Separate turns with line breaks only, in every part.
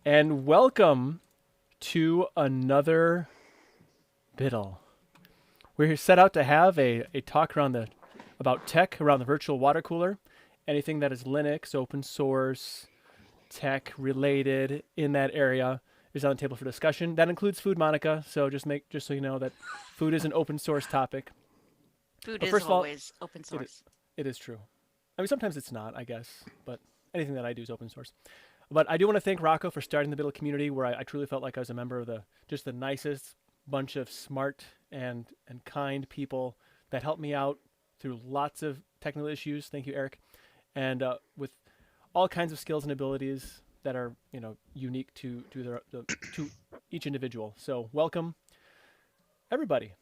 and welcome to another Biddle. We're set out to have a talk about tech around the virtual water cooler. Anything that is Linux, open source, tech related in that area is on the table for discussion. That includes food, Monica. So just so you know that food is an open source topic.
Food is always open source.
It is true. I mean, sometimes it's not, I guess, but anything that I do is open source. But I do want to thank Rocco for starting the Biddle community, where I truly felt like I was a member of the nicest bunch of smart and kind people that helped me out through lots of technical issues. Thank you, Eric. And with all kinds of skills and abilities that are, unique to each individual. So welcome, everybody.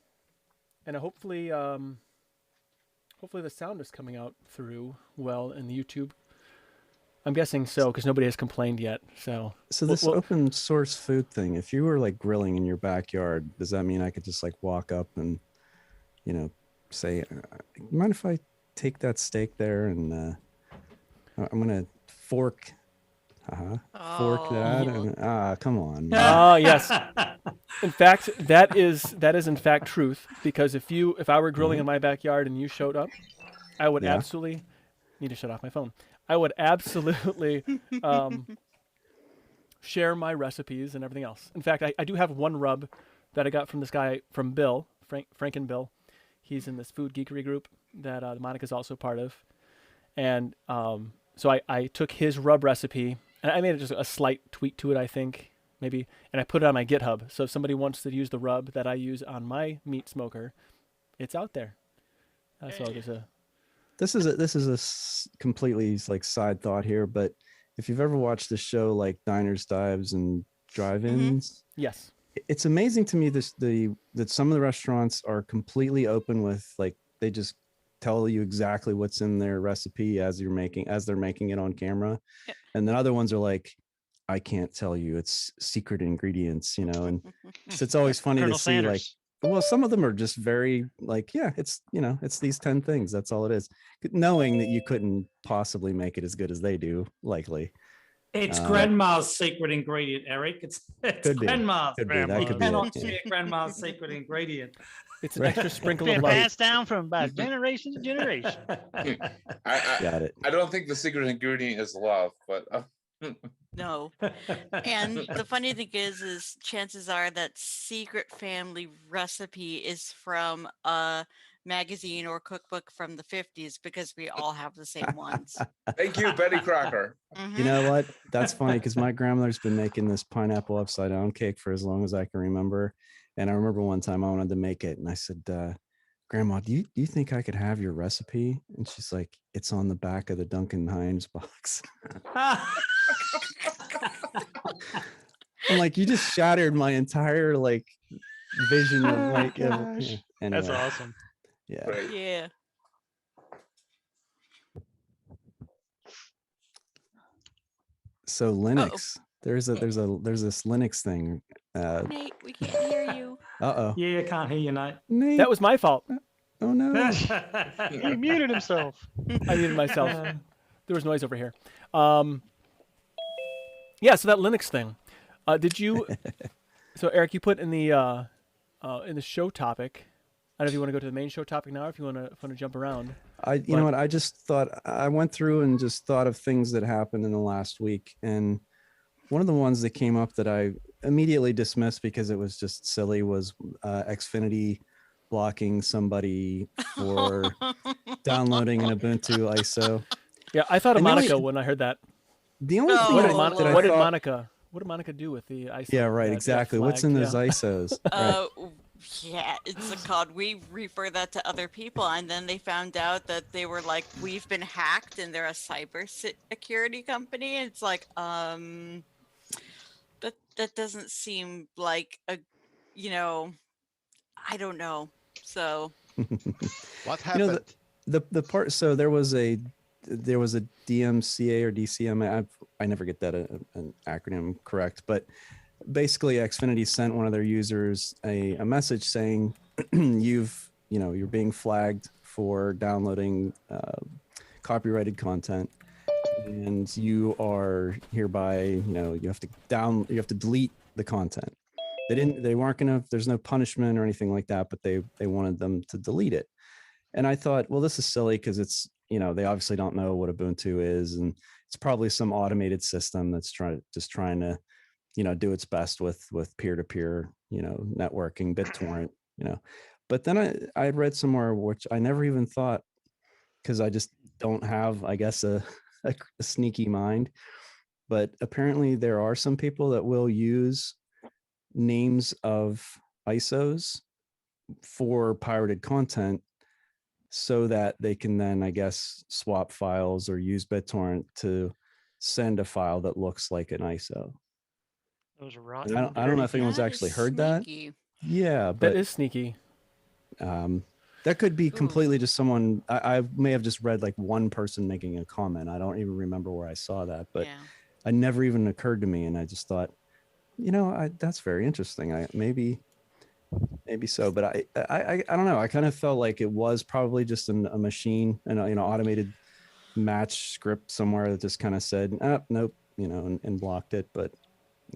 And hopefully the sound is coming out through well in the YouTube. I'm guessing so, because nobody has complained yet. So
this open source food thing, if you were like grilling in your backyard, does that mean I could just like walk up and, say, you mind if I take that steak there and I'm going to fork that? And, come on.
Yes. In fact, that is in fact truth, because if I were grilling in my backyard and you showed up, I would absolutely need to shut off my phone. I would absolutely share my recipes and everything else. In fact, I do have one rub that I got from this guy, from Bill, Frank and Bill. He's in this food geekery group that Monica's also part of. And so I took his rub recipe, and I made just a slight tweak to it, I think, maybe, and I put it on my GitHub. So if somebody wants to use the rub that I use on my meat smoker, it's out there. So there's a...
This is a completely like side thought here, but if you've ever watched the show like Diners, Dives, and Drive-Ins,
yes,
it's amazing to me that some of the restaurants are completely open with, like, they just tell you exactly what's in their recipe as they're making it on camera, and then other ones are like, I can't tell you, it's secret ingredients, and so it's always funny to see like. Well, some of them are just very like, it's, it's these 10 things. That's all it is. Knowing that you couldn't possibly make it as good as they do, likely.
It's grandma's secret ingredient, Eric. It's grandma's.
You
cannot see a grandma's secret ingredient.
It's an extra sprinkle of light.
Passed down from about generation to generation.
Got it.
I don't think the secret ingredient is love, but...
No. And the funny thing is chances are that secret family recipe is from a magazine or cookbook from the 50s, because we all have the same ones.
Thank you, Betty Crocker.
You know what? That's funny, because my grandmother's been making this pineapple upside down cake for as long as I can remember. And I remember one time I wanted to make it, and I said, Grandma, do you think I could have your recipe? And she's like, it's on the back of the Duncan Hines box. I'm like, you just shattered my entire like vision of like. Anyway.
That's awesome.
Yeah.
Right.
Yeah.
So Linux, there's this Linux thing.
Nate, we can't hear you.
Yeah, I can't hear you, Nate.
That was my fault.
Oh no.
He muted himself.
I muted myself. There was noise over here. Yeah, so that Linux thing. Did you? So Eric, you put in the show topic. I don't know if you want to go to the main show topic now, or if you want to jump around.
You know what? I just thought, I went through and just thought of things that happened in the last week, and one of the ones that came up that I immediately dismissed because it was just silly was Xfinity blocking somebody for downloading an Ubuntu ISO.
Yeah, I thought of Monica when I heard that.
The only thing
what did Monica do with the ISO?
Yeah, right, exactly. What's in those ISOs? Right.
Yeah, it's a code. We refer that to other people, and then they found out that they were like, we've been hacked, and they're a cyber security company. And it's like, that doesn't seem like a, I don't know. So
what happened?
The part. So there was a DMCA or DCMA. I never get that an acronym correct, but basically Xfinity sent one of their users a message saying you're being flagged for downloading copyrighted content. and you are hereby, you have to delete the content. They weren't gonna, there's no punishment or anything like that, but they wanted them to delete it. And I thought, well, this is silly because it's, they obviously don't know what Ubuntu is, and it's probably some automated system that's trying to, do its best with peer-to-peer, networking, BitTorrent, But then I had read somewhere, which I never even thought, because I just don't have, I guess, a sneaky mind. But apparently there are some people that will use names of ISOs for pirated content so that they can then, I guess, swap files or use BitTorrent to send a file that looks like an ISO.
Those are
And
rotten.
I don't know if anyone's
That is
actually heard
sneaky.
that. Yeah,
That
but
is sneaky.
that could be completely just someone. I may have just read like one person making a comment. I don't even remember where I saw that, but
Yeah.
it never even occurred to me. And I just thought, that's very interesting. Maybe so, but I don't know. I kind of felt like it was probably just a machine and automated match script somewhere that just kind of said, nope, and blocked it. But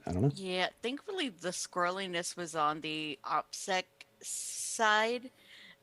I don't know.
Yeah, thankfully the scrolliness was on the OPSEC side,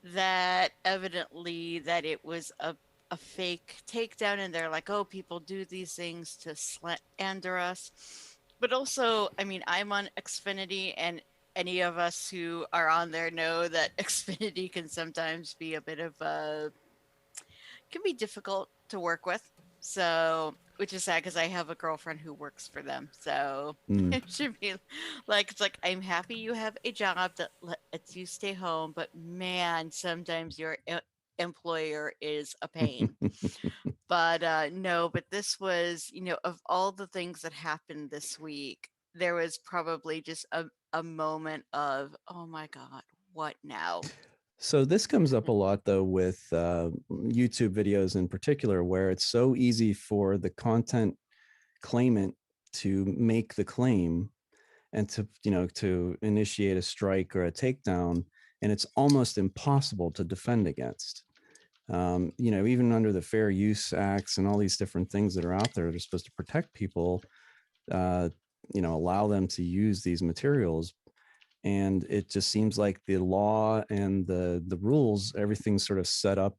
that evidently that it was a fake takedown, and they're like, oh, people do these things to slander us. But also, I mean, I'm on Xfinity, and any of us who are on there know that Xfinity can sometimes be a bit of can be difficult to work with. So, which is sad because I have a girlfriend who works for them. So it should be like, it's like, I'm happy you have a job that lets you stay home, but man, sometimes your employer is a pain. But no, but this was, of all the things that happened this week, there was probably just a moment of, oh my God, what now?
So this comes up a lot though with YouTube videos in particular, where it's so easy for the content claimant to make the claim and to initiate a strike or a takedown, and it's almost impossible to defend against. Even under the Fair Use Acts and all these different things that are out there that are supposed to protect people, allow them to use these materials. And it just seems like the law and the rules, everything's sort of set up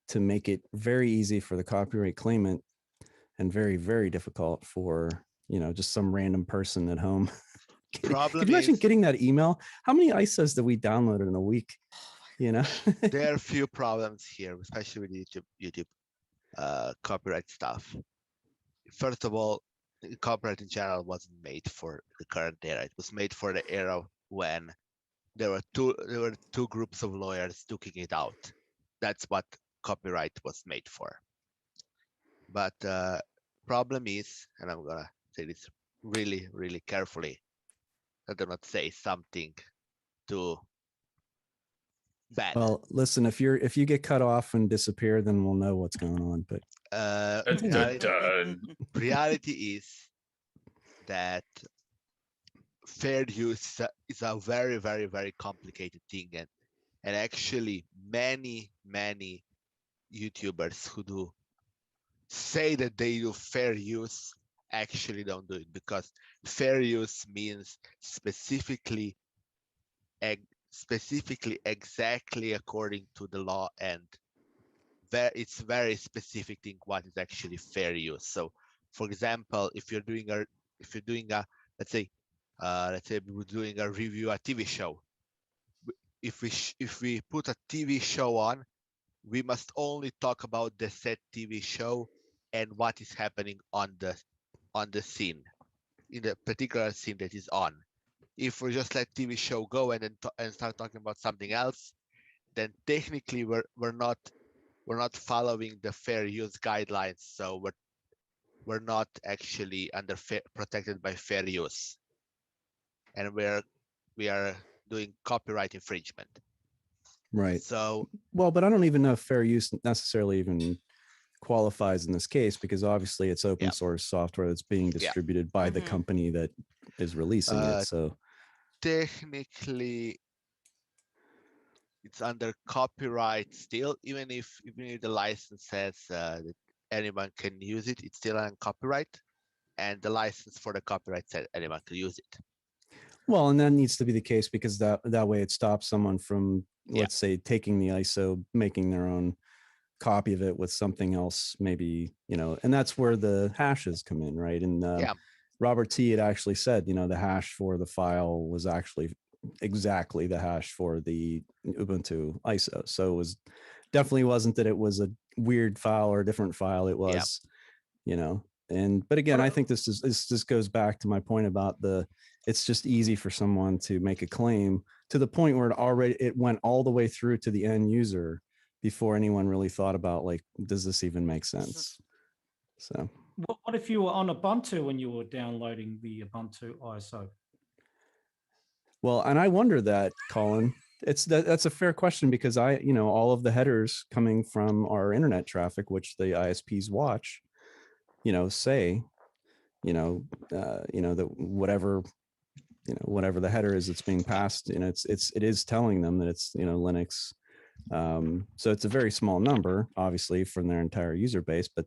to make it very easy for the copyright claimant and very, very difficult for, just some random person at home. Could you imagine getting that email? How many ISOs did we download in a week?
There are a few problems here, especially with YouTube copyright stuff. First of all, copyright in general wasn't made for the current era. It was made for the era when there were two groups of lawyers duking it out. That's what copyright was made for. But problem is, and I'm gonna say this really, really carefully, I do not say something too bad.
Well, listen, if you get cut off and disappear, then we'll know what's going on. But
reality is that fair use is a very, very, very complicated thing, and actually many YouTubers who do say that they do fair use actually don't do it, because fair use means specifically exactly according to the law, and it's very specific thing what is actually fair use. So for example, if you're doing a let's say we're doing a review a TV show, if we put a TV show on, we must only talk about the said TV show and what is happening on the scene, in the particular scene that is on. If we just let TV show go and then start talking about something else, then technically we're not following the fair use guidelines. So we're not actually protected by fair use, and we are doing copyright infringement.
Right.
So
well, but I don't even know if fair use necessarily even qualifies in this case, because obviously it's open source software that's being distributed by the company that is releasing it. So
technically it's under copyright still, even if the license says that anyone can use it. It's still on copyright, and the license for the copyright said anyone can use it.
Well, and that needs to be the case because that way it stops someone from,
Yeah.
let's say, taking the ISO, making their own copy of it with something else, maybe, and that's where the hashes come in, right? And
Yeah.
Robert T had actually said, the hash for the file was actually exactly the hash for the Ubuntu ISO. So it was definitely wasn't that it was a weird file or a different file. It was, but again, I think this just goes back to my point about it's just easy for someone to make a claim to the point where it went all the way through to the end user before anyone really thought about, like, does this even make sense? So
What if you were on Ubuntu when you were downloading the Ubuntu ISO?
well, and I wonder that, Colin, that's a fair question because all of the headers coming from our internet traffic, which the ISPs watch, say, that whatever the header is that's being passed, it is telling them that it's, Linux. So it's a very small number, obviously, from their entire user base, but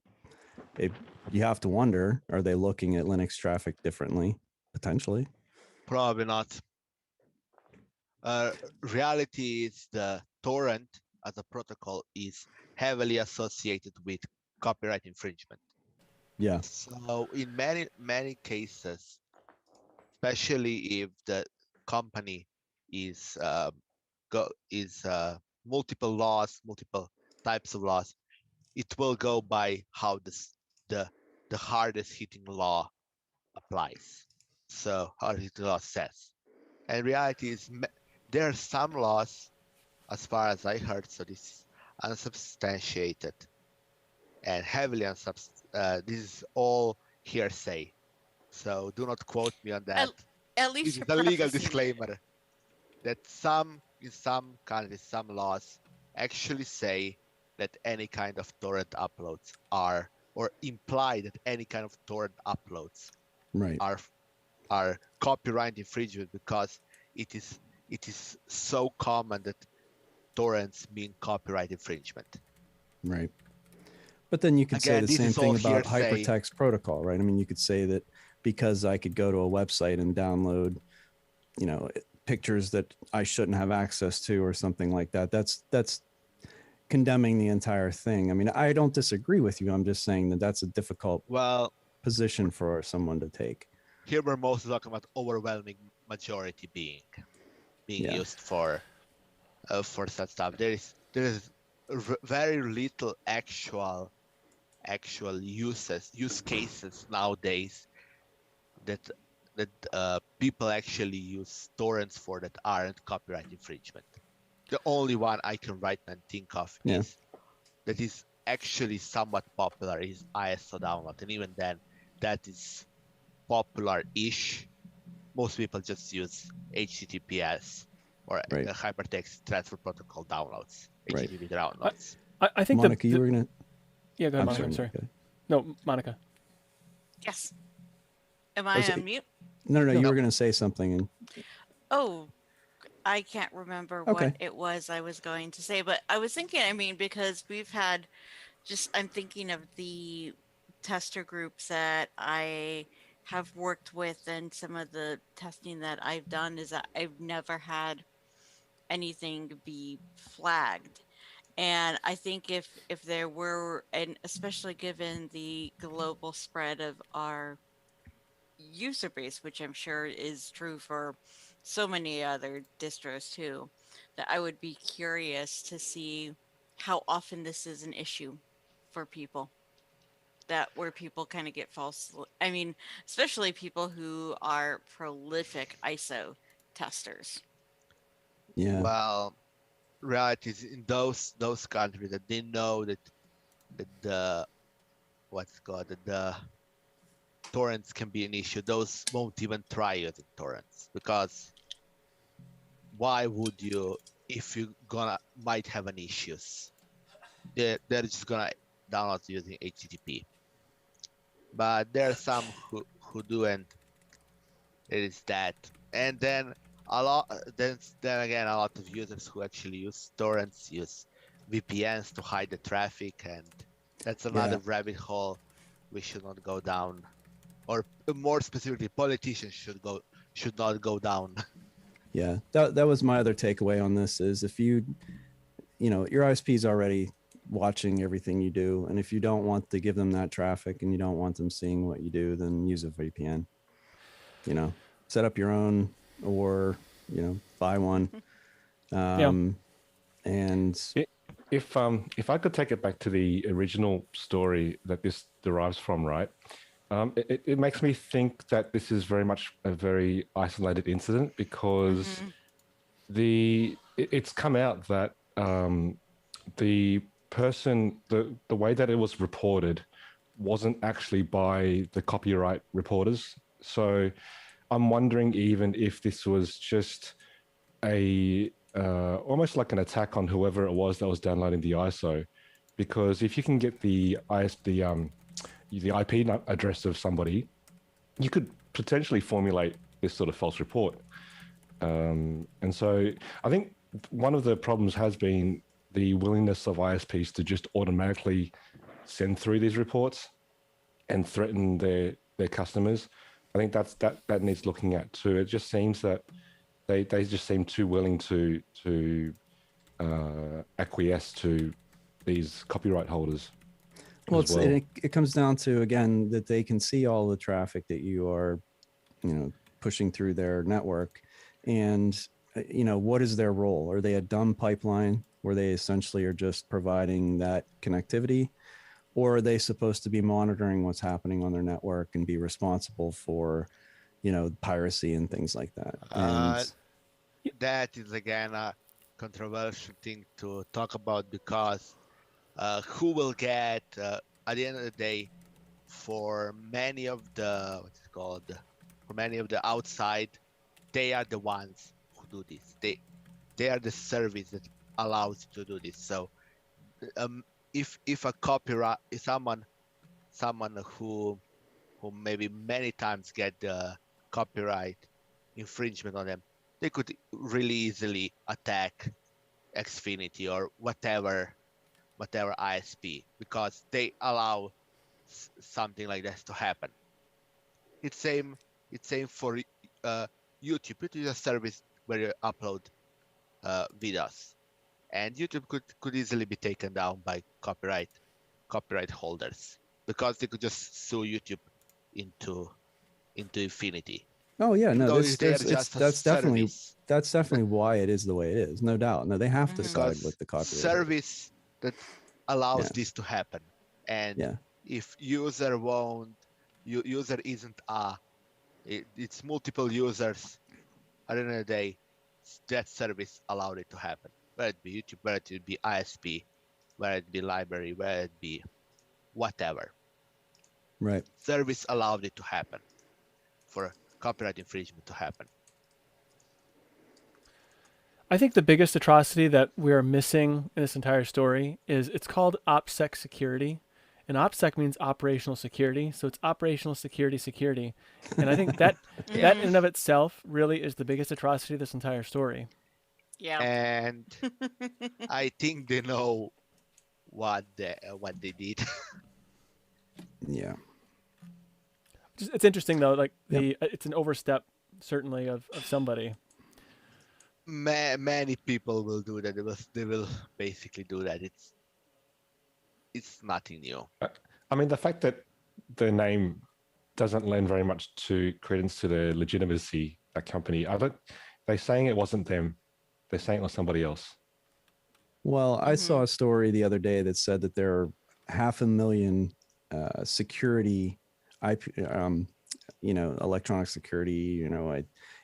you have to wonder, are they looking at Linux traffic differently? Potentially.
Probably not. Reality is the torrent as a protocol is heavily associated with copyright infringement.
Yeah.
So in many cases, especially if the company is multiple laws, multiple types of laws, it will go by how the hardest hitting law applies. So hardest hitting law says. And reality is there are some laws, as far as I heard, so this is unsubstantiated and heavily unsubstantiated. This is all hearsay. So do not quote me on that.
At least
This is
you're
a legal
prefacing it.
disclaimer that in some countries, some laws actually say that any kind of torrent uploads are, or imply that any kind of torrent uploads
Right.
are copyright infringement because it is so common that torrents mean copyright infringement.
Right. But then you could say the same thing about hypertext protocol, right? I mean, you could say that because I could go to a website and download, pictures that I shouldn't have access to or something like that. That's condemning the entire thing. I mean, I don't disagree with you. I'm just saying that that's a difficult position for someone to take.
Here we're mostly talking about overwhelming majority being used for such stuff. There is very little actual use cases nowadays that people actually use torrents for that aren't copyright infringement. The only one I can right now think of is actually somewhat popular is ISO download, and even then, that is popular-ish. Most people just use HTTPS or hypertext transfer protocol downloads, HTTP downloads.
I think
Monica, you were gonna.
Yeah, go ahead, Monica. I'm sorry. No, Monica.
Yes. Am I on mute?
No, you were going to say something.
Oh, I can't remember what it was I was going to say, but I was thinking, because we've had I'm thinking of the tester groups that I have worked with, and some of the testing that I've done is that I've never had anything be flagged. And I think if there were, and especially given the global spread of our user base, which I'm sure is true for so many other distros too, that I would be curious to see how often this is an issue for people, where people kind of get especially people who are prolific ISO testers.
Yeah.
Well, reality is in those countries that they know that the torrents can be an issue. Those won't even try using torrents because why would you if you might have an issues? They're just gonna download using HTTP. But there are some who do, and it is that. And then then again, a lot of users who actually use torrents use VPNs to hide the traffic, and That's another rabbit hole we should not go down, or more specifically, politicians should not go down.
Yeah, that was my other takeaway on this is if your ISP is already watching everything you do, and if you don't want to give them that traffic and you don't want them seeing what you do, then use a VPN. Set up your own or buy one. And
if I could take it back to the original story that this derives from, right? It makes me think that this is very much a very isolated incident because it's come out that the person, the way that it was reported wasn't actually by the copyright reporters. So I'm wondering even if this was just a almost like an attack on whoever it was that was downloading the ISO, because if you can get the IP address of somebody, you could potentially formulate this sort of false report. And so I think one of the problems has been the willingness of ISPs to just automatically send through these reports and threaten their customers. I think that needs looking at too. It just seems that they just seem too willing to acquiesce to these copyright holders.
Well, it comes down to, again, that they can see all the traffic that you are, pushing through their network. And, what is their role? Are they a dumb pipeline where they essentially are just providing that connectivity? Or are they supposed to be monitoring what's happening on their network and be responsible for, piracy and things like that? And
that is, again, a controversial thing to talk about because who will get at the end of the day, for many of the outside, they are the ones who do this. They are the service that allows you to do this. So if a copyright is someone who maybe many times get the copyright infringement on them, they could really easily attack Xfinity or whatever ISP because they allow something like this to happen. It's same for YouTube. It is a service where you upload videos, and YouTube could easily be taken down by copyright holders because they could just sue YouTube into infinity.
Oh yeah, no,
that's
definitely why it is the way it is, no doubt. No, they have to side with the copyright
service that allows this to happen. And if user isn't it's multiple users, at the end of the day, that service allowed it to happen. Whether it be YouTube, whether it be ISP, whether it be library, whether it be whatever.
Right.
Service allowed it to happen for copyright infringement to happen.
I think the biggest atrocity that we are missing in this entire story is it's called OPSEC security. And OPSEC means operational security. So it's operational security. And I think that that in and of itself really is the biggest atrocity of this entire story.
Yeah.
And I think they know what they did.
Yeah.
It's interesting though, like it's an overstep certainly of somebody.
Many people will do that. They will basically do that. It's nothing new.
I mean, the fact that the name doesn't lend very much to credence to the legitimacy of that company. They're saying it wasn't them. They're saying it was somebody else.
Well, I saw a story the other day that said that there are 500,000 security IP, electronic security,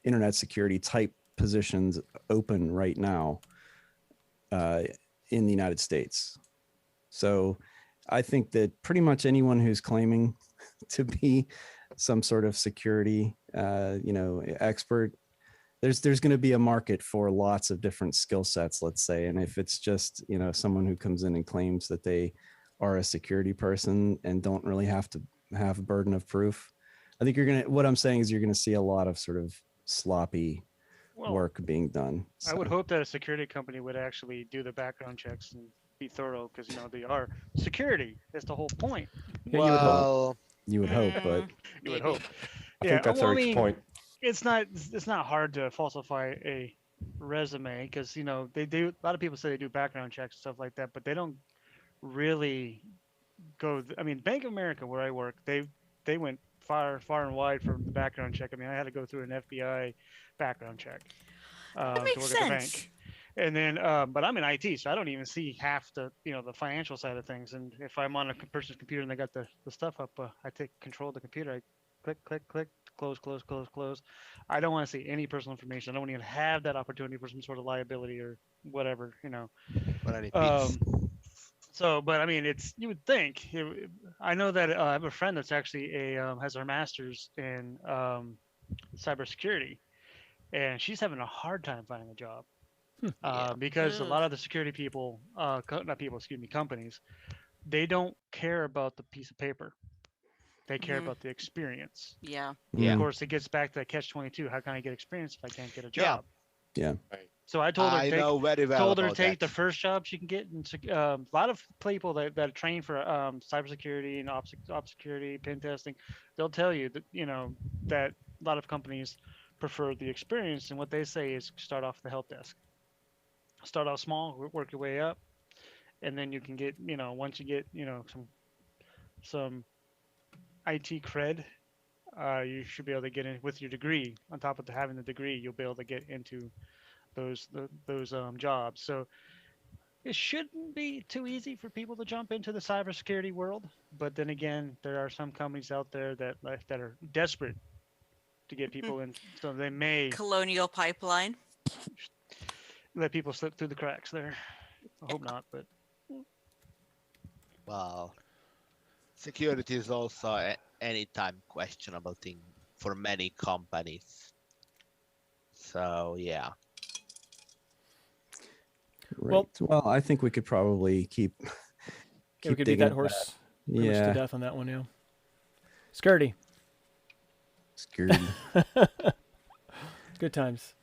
internet security type positions open right now in the United States. So I think that pretty much anyone who's claiming to be some sort of security, expert, there's going to be a market for lots of different skill sets, let's say. And if it's just, someone who comes in and claims that they are a security person and don't really have to have a burden of proof, I think what I'm saying is you're going to see a lot of sort of sloppy work being done.
I would hope that a security company would actually do the background checks and be thorough because they are security. That's the whole point.
Yeah, you would hope.
Well,
You would hope, but
You would
Maybe.
hope.
I think that's
well, I
Eric's
mean,
point.
it's not hard to falsify a resume because they do. A lot of people say they do background checks and stuff like that, but they don't really go. I mean, Bank of America, where I work, they went far and wide for the background check. I mean, I had to go through an FBI background check
That
to
makes
work at the
sense.
bank. And then, but I'm in IT, so I don't even see half the the financial side of things. And if I'm on a person's computer and they got the stuff up, I take control of the computer. I click, close. I don't want to see any personal information. I don't even have that opportunity for some sort of liability or whatever.
what any bits.
So, but I mean, you would think. I know that I have a friend that's actually has her master's in cybersecurity, and she's having a hard time finding a job
Yeah.
because a
Ugh.
lot of the security people, not people, excuse me, companies, they don't care about the piece of paper. They care
Mhm.
about the experience.
Yeah.
Yeah.
Of course, it gets back to that catch-22. How can I get experience if I can't get a
Yeah.
job?
yeah.
So I told her
I
take
know very well
told her to
about
take
that.
the first job she can get. And a lot of people that are trained for cybersecurity and ops security, pen testing, they'll tell you that that a lot of companies prefer the experience. And what they say is start off the help desk. Start off small, work your way up, and then you can get once you get some IT cred, you should be able to get in with your degree. On top of having the degree, you'll be able to get into those jobs. So it shouldn't be too easy for people to jump into the cybersecurity world. But then again, there are some companies out there that are desperate to get people in, so they may
Colonial Pipeline.
let people slip through the cracks there. I hope not, but
Well, security is also anytime questionable thing for many companies. So yeah.
Right. Well, I think we could probably keep
Yeah, we could beat
digging
that
at
horse pretty much to
Yeah,
death on that one. Yeah. Skirty.
scared.
Good times.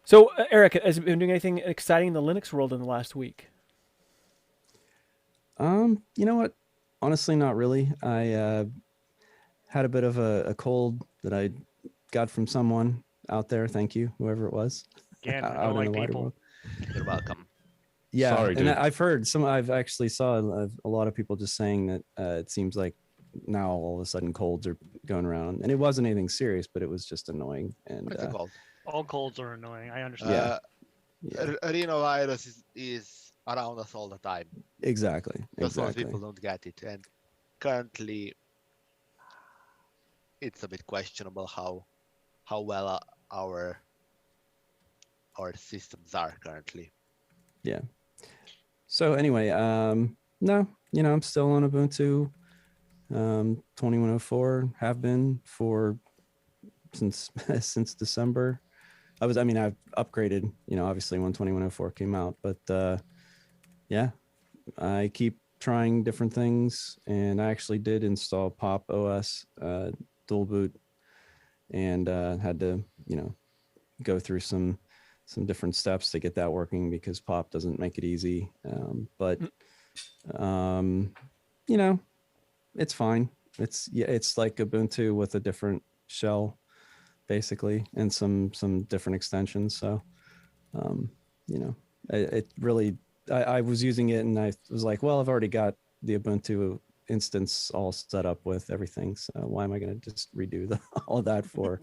So, Eric, has you been doing anything exciting in the Linux world in the last week?
You know what? Honestly, not really. I had a bit of a cold that I got from someone out there. Thank you, whoever it was,
again, I
out
don't
in
like
the wider
people.
world.
You're welcome.
Yeah,
Sorry,
and
dude.
I've heard I've actually saw a lot of people just saying that it seems like now all of a sudden colds are going around, and it wasn't anything serious, but it was just annoying. And
What is it called?
All colds are annoying. I understand.
Yeah.
Rhinovirus is around us all the time.
Exactly.
Just most
Exactly.
people don't get it, and currently, it's a bit questionable how well our systems are currently.
Yeah. So anyway, no, I'm still on Ubuntu 2104, have been since December. I've upgraded, obviously when 2104 came out, but yeah, I keep trying different things, and I actually did install Pop OS dual boot, and had to, go through some different steps to get that working because Pop doesn't make it easy. But it's fine. It's like Ubuntu with a different shell, basically, and some different extensions. So, it really, I was using it and I was like, well, I've already got the Ubuntu instance all set up with everything. So why am I going to just redo all of that for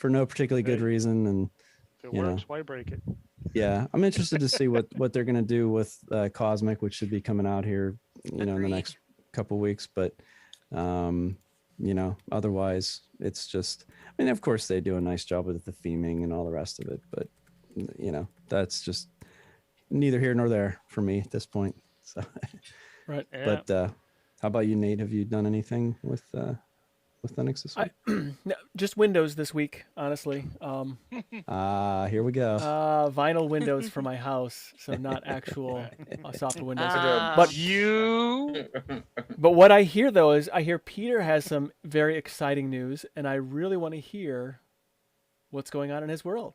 no particularly good
Right.
reason? And
If it works, why break it?
yeah, I'm interested to see what they're going to do with Cosmic, which should be coming out here, in the
Agreed.
next couple weeks. But, otherwise it's just, of course they do a nice job with the theming and all the rest of it, but that's just neither here nor there for me at this point. So,
Right.
Yeah.
but how about you, Nate? Have you done anything with Linux this week?
No, just Windows this week, honestly.
Here we go.
Vinyl windows for my house, so not actual soft windows.
Ah.
But
You
But what I hear though is I hear Peter has some very exciting news, and I really want to hear what's going on in his world.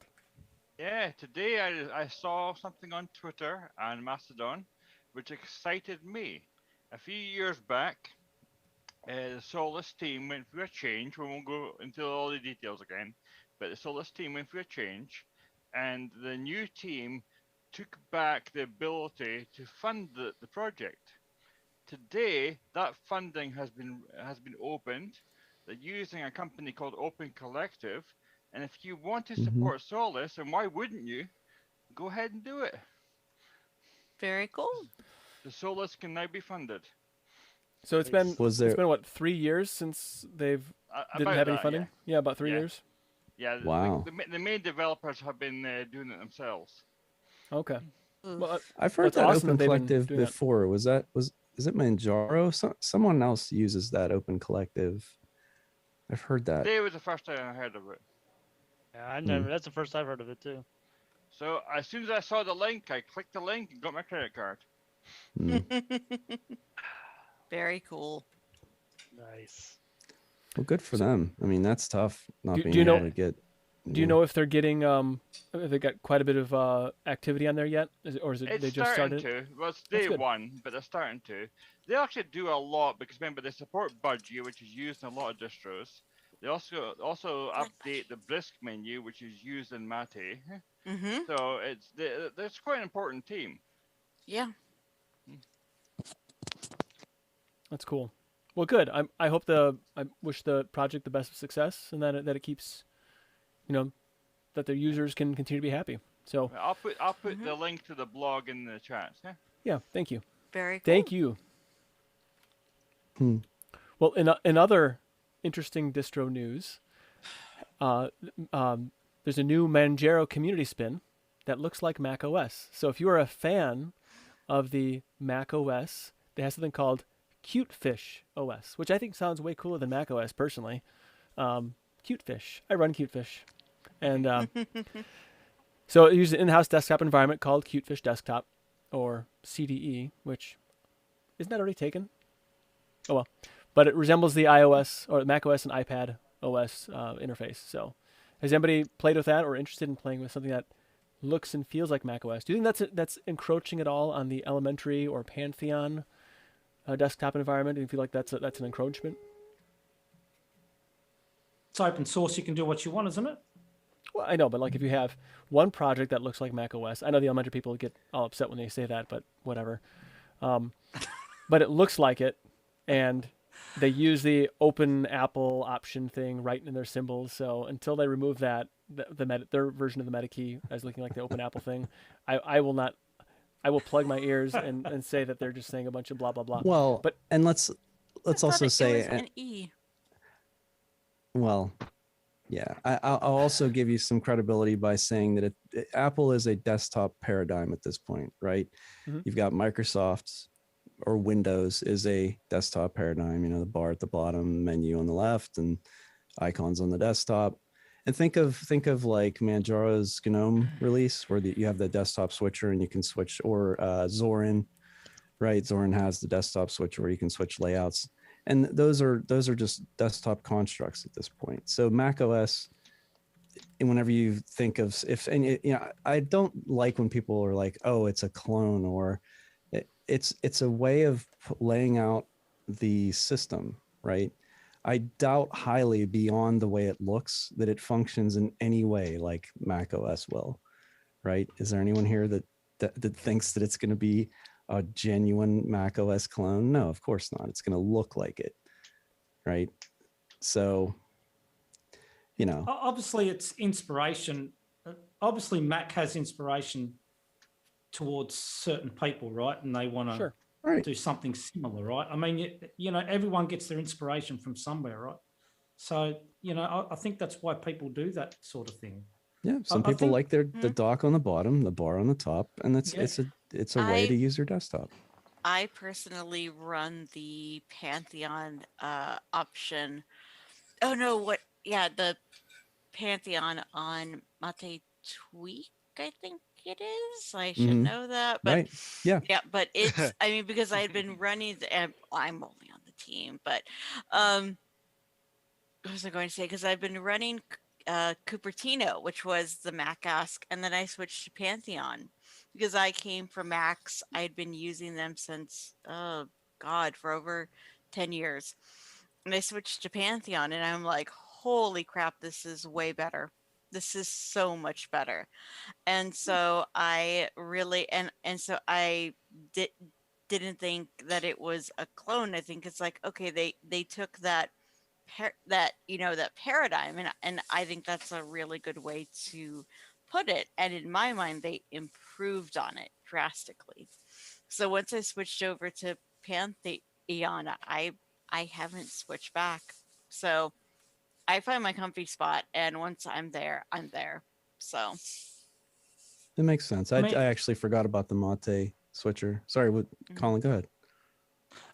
Yeah, today I saw something on Twitter and Mastodon which excited me. A few years back, the Solus team went through a change. We won't go into all the details again, but the Solus team went through a change, and the new team took back the ability to fund the project. Today, that funding has been opened. They're using a company called Open Collective, and if you want to
Mhm.
support Solus, and why wouldn't you? Go ahead and do it.
Very cool.
The Solus can now be funded.
So it's been
Was there?
what, 3 years since they've didn't
About
have any
that,
funding? Yeah, about 3 years.
Yeah,
Wow.
the main developers have been doing it themselves.
Okay.
Oof.
Well,
I've heard
that's
that
awesome
Open
that they've been
Collective
doing that.
before. Was it Manjaro? Someone else uses that Open Collective. I've heard that.
Today was the first time I heard of it.
Yeah, I never. That's the first I've heard of it too.
So as soon as I saw the link, I clicked the link and got my credit card.
Mm.
Very cool.
Nice.
Well, good for them. I mean, that's tough not
Do
being
you
able
know-
to get.
Do you know if they're getting if they got quite a bit of activity on there yet, or is it
It's
they just
starting
started?
to. Well, it's
That's
day
good.
one, but they're starting to. They actually do a lot because remember they support Budgie, which is used in a lot of distros. They also update the Brisk menu, which is used in Mate.
Mm-hmm.
So it's quite an important team.
Yeah.
That's cool. Well, good. I wish the project the best of success, and that it keeps, that their users can continue to be happy. So
I'll put the link to the blog in the chat.
yeah, thank you.
Very cool.
Thank you.
Hmm.
Well, in other interesting distro news, there's a new Manjaro community spin that looks like Mac OS. So if you are a fan of the Mac OS, they have something called Cutefish OS, which I think sounds way cooler than Mac OS personally. Cutefish. I run Cutefish. And so it uses an in-house desktop environment called Cutefish Desktop, or CDE, which isn't that already taken? Oh well, but it resembles the iOS or Mac OS and iPad OS interface. So, has anybody played with that or interested in playing with something that looks and feels like Mac OS? Do you think that's encroaching at all on the Elementary or Pantheon desktop environment? Do you feel like that's an encroachment?
It's open source. You can do what you want, isn't it?
Well, I know, but like if you have one project that looks like Mac OS, I know the Elementary people get all upset when they say that, but whatever. But it looks like it, and they use the open Apple option thing right in their symbols. So until they remove that, their version of the meta key as looking like the open Apple thing, I will not. I will plug my ears and say that they're just saying a bunch of blah blah blah.
Well,
but
and let's also say,
it was an E.
well, yeah, I'll also give you some credibility by saying that Apple is a desktop paradigm at this point, right?
Mhm.
You've got Microsoft's or Windows is a desktop paradigm, the bar at the bottom, menu on the left, and icons on the desktop. And think of like Manjaro's GNOME release, where you have the desktop switcher and you can switch, or Zorin, right? Zorin has the desktop switcher where you can switch layouts, and those are just desktop constructs at this point. So Mac OS, and whenever you think of I don't like when people are like, oh, it's a clone, or it's a way of laying out the system, right? I doubt highly beyond the way it looks that it functions in any way like Mac OS will, right? Is there anyone here that thinks that it's going to be a genuine Mac OS clone? No, of course not. It's going to look like it, right? So,
Obviously, it's inspiration. Obviously, Mac has inspiration towards certain people, right? And they want to
Sure.
Right.
do something similar, right? I mean, everyone gets their inspiration from somewhere, right? So, I think that's why people do that sort of thing.
Yeah, some
I
people
think-
like the dock on the bottom, the bar on the top, and it's a way to use your desktop.
I personally run the Pantheon option. Oh no, what? Yeah, the Pantheon on Mate Tweak, I think it is. I should
Mhm.
know that, but
Right. Yeah.
yeah, but it's. I mean, because I had been running. I'm only on the team, but what was I going to say? Because I've been running Cupertino, which was the Mac OS, and then I switched to Pantheon because I came from Macs. I'd been using them since, oh God, for over 10 years. And I switched to Pantheon, and I'm like, holy crap, this is way better. This is so much better. And so I really, and so I didn't think that it was a clone. I think it's like, okay, they took that that that paradigm, and I think that's a really good way to put it, and in my mind they improved on it drastically. So once I switched over to Pantheon, I haven't switched back. So I find my comfy spot, and once I'm there. So
It makes sense. I actually forgot about the Mate switcher. Sorry, what, Colin, go ahead.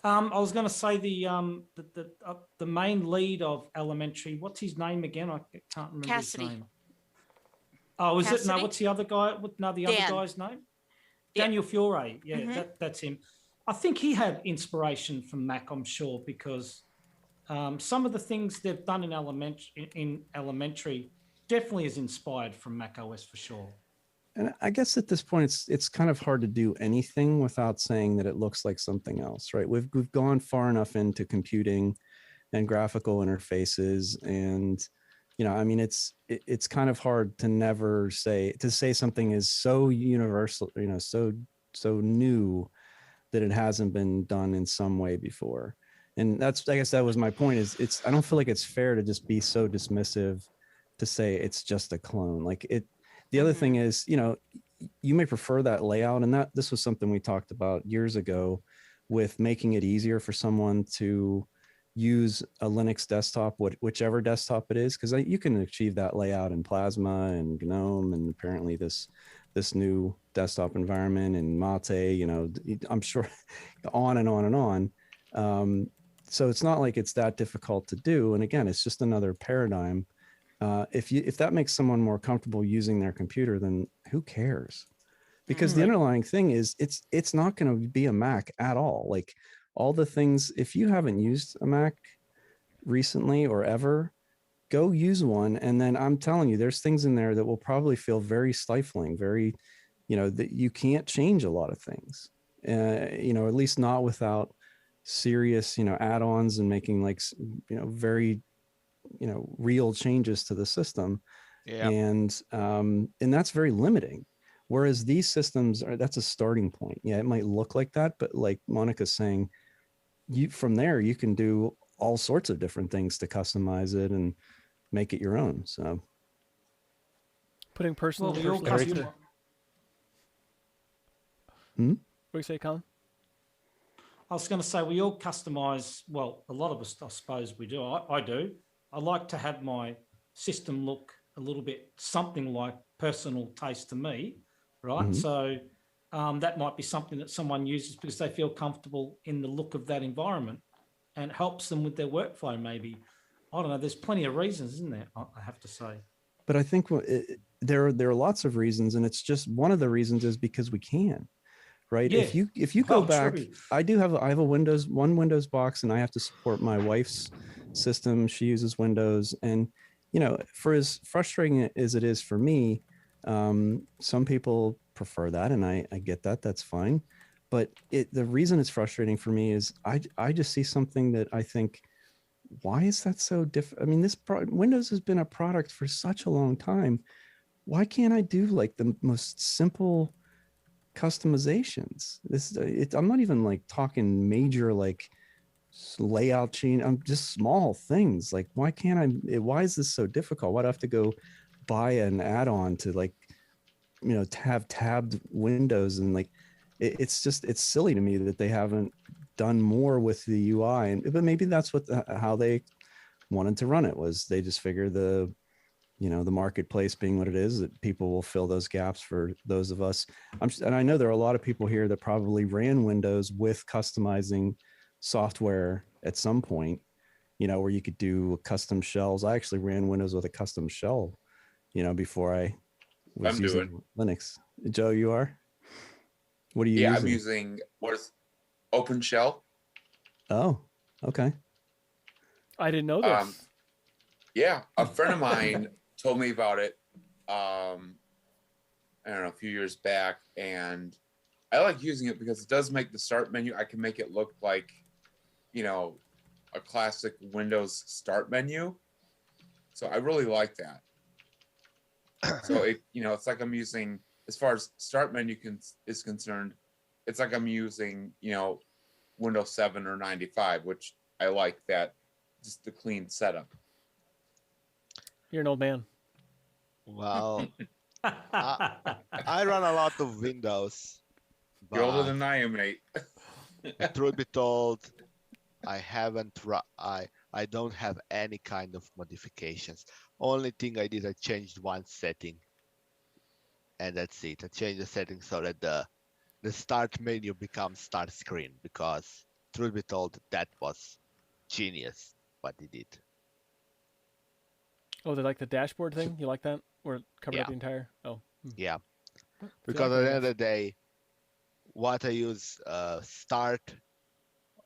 I was going to say the main lead of Elementary. What's his name again? I can't remember
Cassidy.
his name. Oh, is
Cassidy?
it? No, what's the other guy? The other guy's name? Daniel Fiore. Yeah, that's him. I think he had inspiration from Mac, I'm sure, because some of the things they've done in Elementary definitely is inspired from Mac OS for sure.
And I guess at this point, it's kind of hard to do anything without saying that it looks like something else, right? We've gone far enough into computing and graphical interfaces, and I mean, it's kind of hard to never say something is so universal, so new that it hasn't been done in some way before. And I guess that was my point. Is I don't feel like it's fair to just be so dismissive to say it's just a clone. Like it. The other thing is, you may prefer that layout, and this was something we talked about years ago with making it easier for someone to use a Linux desktop, whichever desktop it is, because you can achieve that layout in Plasma and GNOME, and apparently this new desktop environment and Mate, I'm sure on and on and on. So it's not like it's that difficult to do. And again, it's just another paradigm. If that makes someone more comfortable using their computer, then who cares? Because the underlying thing is it's not going to be a Mac at all. Like all the things, if you haven't used a Mac recently or ever, go use one. And then I'm telling you, there's things in there that will probably feel very stifling, very, that you can't change a lot of things, at least not without serious, add-ons and making very, real changes to the system. And that's very limiting. Whereas these systems that's a starting point. Yeah, it might look like that, but like Monica's saying, from there you can do all sorts of different things to customize it and make it your own. So
putting personal.
What
What do you say, Colin?
I was going to say we all customize. Well, a lot of us, I suppose, we do. I do. I like to have my system look a little bit something like personal taste to me, right? So that might be something that someone uses because they feel comfortable in the look of that environment, and it helps them with their workflow. Maybe, I don't know. There's plenty of reasons, isn't there? I have to say.
But I think there are lots of reasons, and it's just one of the reasons is because we can. Right.
Yeah.
If you go back,
true.
I have a Windows box, and I have to support my wife's system. She uses Windows, and for as frustrating as it is for me, some people prefer that, and I get that. That's fine. But the reason it's frustrating for me is I just see something that I think, why is that so different? I mean, Windows has been a product for such a long time. Why can't I do like the most simple customizations? I'm not even like talking major like layout change. I'm just small things. Like, why is this so difficult? Why do I have to go buy an add-on to like, to have tabbed windows? And like, it's silly to me that they haven't done more with the UI. But maybe that's how they wanted to run it, was they just figure the marketplace being what it is, that people will fill those gaps for those of us. And I know there are a lot of people here that probably ran Windows with customizing software at some point, where you could do custom shells. I actually ran Windows with a custom shell, before I was using Linux. Joe, you are? What are you using?
I'm using OpenShell.
Oh, okay.
I didn't know this.
Yeah, a friend of mine told me about it. I don't know, a few years back, and I like using it because it does make the start menu. I can make it look like, you know, a classic Windows start menu. So I really like that. So it, you know, it's like I'm using, as far as start menu is concerned, it's like I'm using, you know, Windows 7 or 95, which I like that, just the clean setup.
You're an old man.
Well, I run a lot of Windows,
You're older
but
than I am, Nate.
truth be told, I don't have any kind of modifications. Only thing I did, I changed one setting, and that's it. I changed the setting so that the start menu becomes start screen, because truth be told, that was genius what he did.
Oh, they like the dashboard thing? You like that? Where it covered
Yeah.
up the entire? Oh.
Yeah,
Feel
because
like
at the
I
end of
guess.
the day, what I use start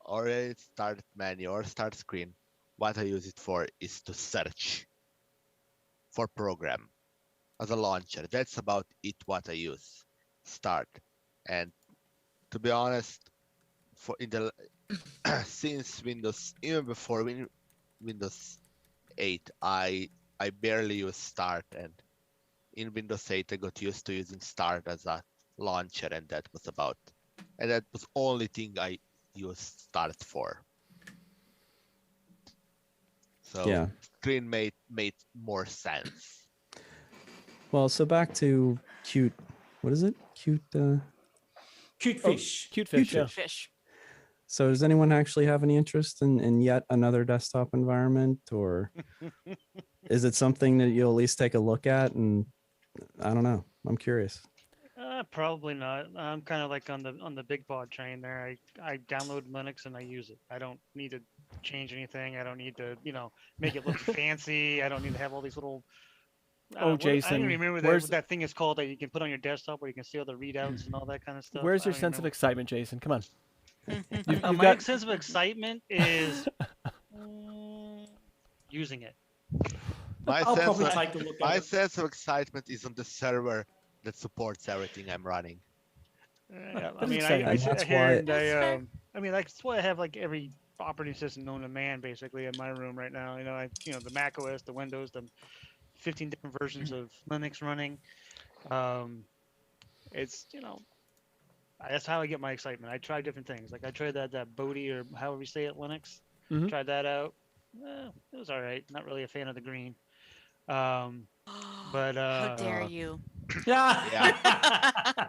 or a start menu or start screen, what I use it for is to search for program as a launcher. That's about it what I use. Start. And to be honest, for in the since Windows, even before Windows 8, I barely use start, and in Windows 8 I got used to using start as a launcher, and that was the only thing I used start for. So
Yeah.
screen made more sense.
Well, so back to cute. What is it? Cute.
Cute fish.
Cute fish, yeah.
Fish.
So does anyone actually have any interest in yet another desktop environment, or is it something that you'll at least take a look at? And I don't know. I'm curious.
Probably not. I'm kind of like on the big pod train there. I download Linux and I use it. I don't need to change anything. I don't need to, make it look fancy. I don't need to have all these little.
Oh,
I
Jason,
don't even remember
where's-
what that thing is called that you can put on your desktop where you can see all the readouts and all that kind of stuff.
Where's
I
your
don't even
sense of
know.
excitement, Jason? Come on. You've
My
got
sense of excitement is using it.
My
I'll
sense
probably
of,
take a look
my
at it.
sense of excitement is on the server that supports everything I'm running.
Yeah, I
That's
mean,
exciting.
I
And
sit
that's
here
why-
and
That's fair.
I mean, that's why I have like every operating system known to man basically in my room right now. The Mac OS, the Windows, the 15 different versions of Linux running. It's that's how I get my excitement. I try different things. Like I tried that Bodhi, or however you say it, Linux.
Mhm.
Tried that out. It was all right. Not really a fan of the green. But
How dare you?
Yeah.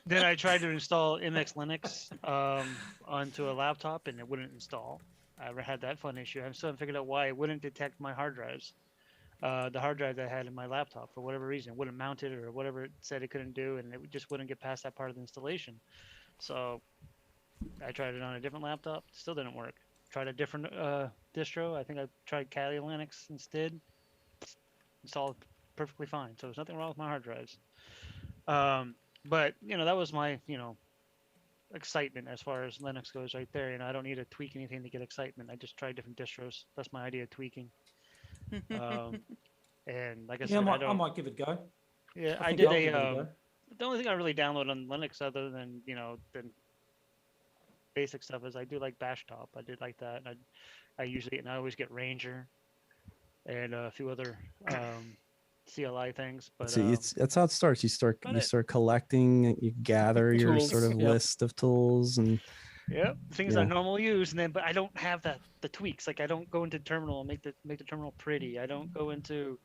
then I tried to install MX Linux onto a laptop, and it wouldn't install. I had that fun issue. I still haven't figured out why it wouldn't detect my hard drives. The hard drive that I had in my laptop, for whatever reason, it wouldn't mount it, or whatever it said it couldn't do, and it just wouldn't get past that part of the installation. So I tried it on a different laptop. Still didn't work. Tried a different distro. I think I tried Kali Linux instead. Installed perfectly fine. So there's nothing wrong with my hard drives. But that was my excitement as far as Linux goes right there. I don't need to tweak anything to get excitement. I just try different distros. That's my idea of tweaking. And like I
Yeah,
said,
I might give it a go.
yeah,
I
I
think
did
I'll give it a
a.
go.
The only thing I really download on Linux, other than than basic stuff, is I do like Bashtop. I did like that, and I always get Ranger and a few other CLI things. But
See, that's how it starts. You start collecting, you gather your
Tools,
sort of
yep.
list of tools, and
yep, things I
Yeah.
normally use, but I don't have the tweaks. Like I don't go into terminal and make the terminal pretty. I don't go into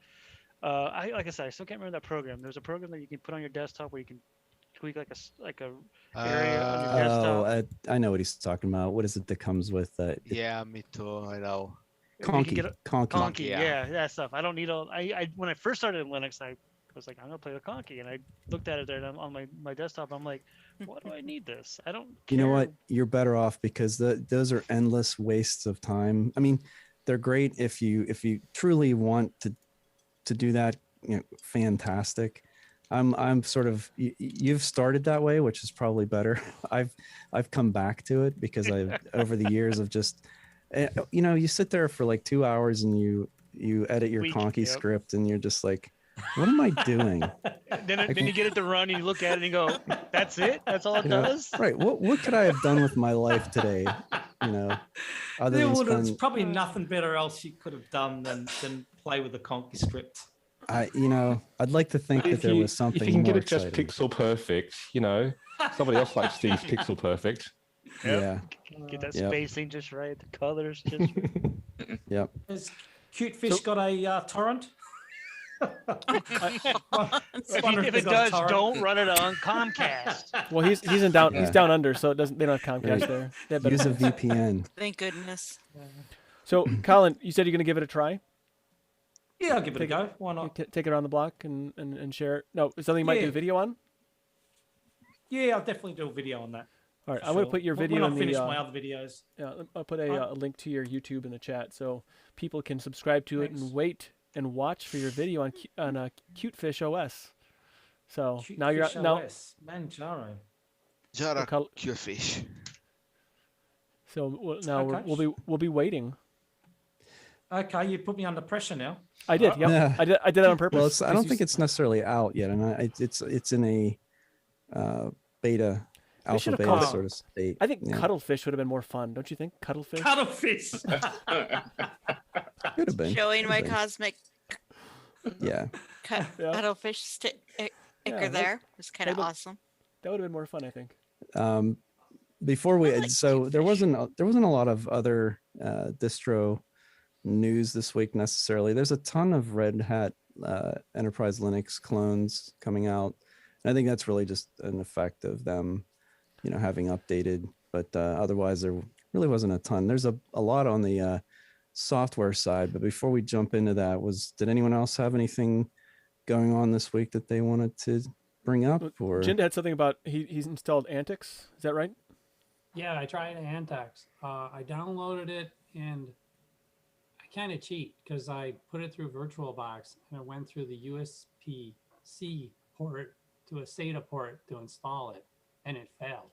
like I said, I still can't remember that program. There's a program that you can put on your desktop where you can tweak like a area on your desktop.
I know what he's talking about. What is it that comes with
Yeah, me too. I know.
You can
Conky?
get a-
Conky.
Conky,
yeah.
yeah, that stuff. I don't need all. I when I first started in Linux, I was like, I'm gonna play with Conky, and I looked at it there on my desktop. I'm like, why do I need this? I don't.
You know what?
care.
You're better off, because those are endless wastes of time. I mean, they're great if you truly want to do that. Fantastic. I'm sort of you've started that way, which is probably better. I've come back to it because I've over the years of just you sit there for like 2 hours and you edit your
Weak,
conky
yep.
script and you're just like, what am I doing?
Then you get it to run and you look at it and you go, that's it? That's all it
You know,
does?
right. What could I have done with my life today? You know, other
There
than
would have
spend,
probably nothing better else you could have done than play with the Conky script.
I'd like to think that
If
there
you,
was something
if you can
more
get it just
exciting.
pixel perfect, you know, somebody else likes Steve's pixel perfect.
Yep.
Yeah.
Get that
Yep.
spacing just right, the colors just right.
Yep.
Has Cute Fish got a torrent?
If it does, don't run it on Comcast.
Well, he's down
Yeah.
under, so it doesn't. They don't have Comcast
Right.
there. They have better
Use a
plans.
VPN.
Thank goodness.
So, Colin, you said you're going to give it a try.
Yeah, I'll give it a
Take it-
go. Why not?
Take it around the block and share it. No, is something you might do
Yeah.
video on?
Yeah, I'll definitely do a video on that.
All right,
for
I'm going to
sure.
put your
When
video
I
in
finish
the.
my other videos.
Yeah, I'll put a link to your YouTube in the chat so people can subscribe to it
Thanks.
and wait and watch for your video on Cute Fish OS. So
Cute
now you're
Fish
now.
OS. Manjaro.
Jara
col-
cute fish.
So now
Okay.
we'll be waiting.
Okay, you put me under pressure now.
I did. Yep.
Yeah.
I did that on purpose.
Well, I don't
because
think
you
it's necessarily out yet, and it's in a beta,
They should
alpha
have called
beta
it-
sort of state.
I think
yeah.
Cuttlefish would have been more fun, don't you think? Cuttlefish.
Cuttlefish.
Could have been.
Showing
could
my
have been.
cosmic
Yeah.
Yeah.
cuttlefish ichor
that-
there was kind of
that would-
awesome.
That would have been more fun, I think.
Before we
I like
so
Cute
there
Fish.
wasn't a lot of other distro news this week necessarily. There's a ton of Red Hat Enterprise Linux clones coming out, and I think that's really just an effect of them, having updated. But otherwise, there really wasn't a ton. There's a lot on the software side. But before we jump into that, did anyone else have anything going on this week that they wanted to bring up? Or
Jind had something about he's installed Antix. Is that right?
Yeah, I tried Antax. I downloaded it and I kind of cheat because I put it through VirtualBox and I went through the USB-C port to a SATA port to install it, and it failed.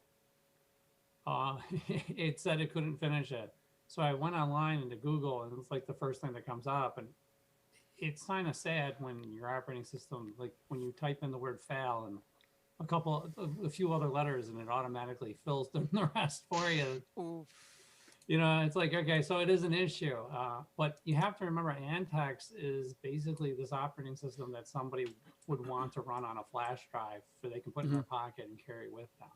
It said it couldn't finish it. So I went online into Google, and it's like the first thing that comes up. And it's kind of sad when your operating system, like when you type in the word fail and a few other letters, and it automatically fills the rest for you.
Oof.
It's like, okay, so it is an issue. But you have to remember, Antax is basically this operating system that somebody would want to run on a flash drive so they can put in their pocket and carry with them.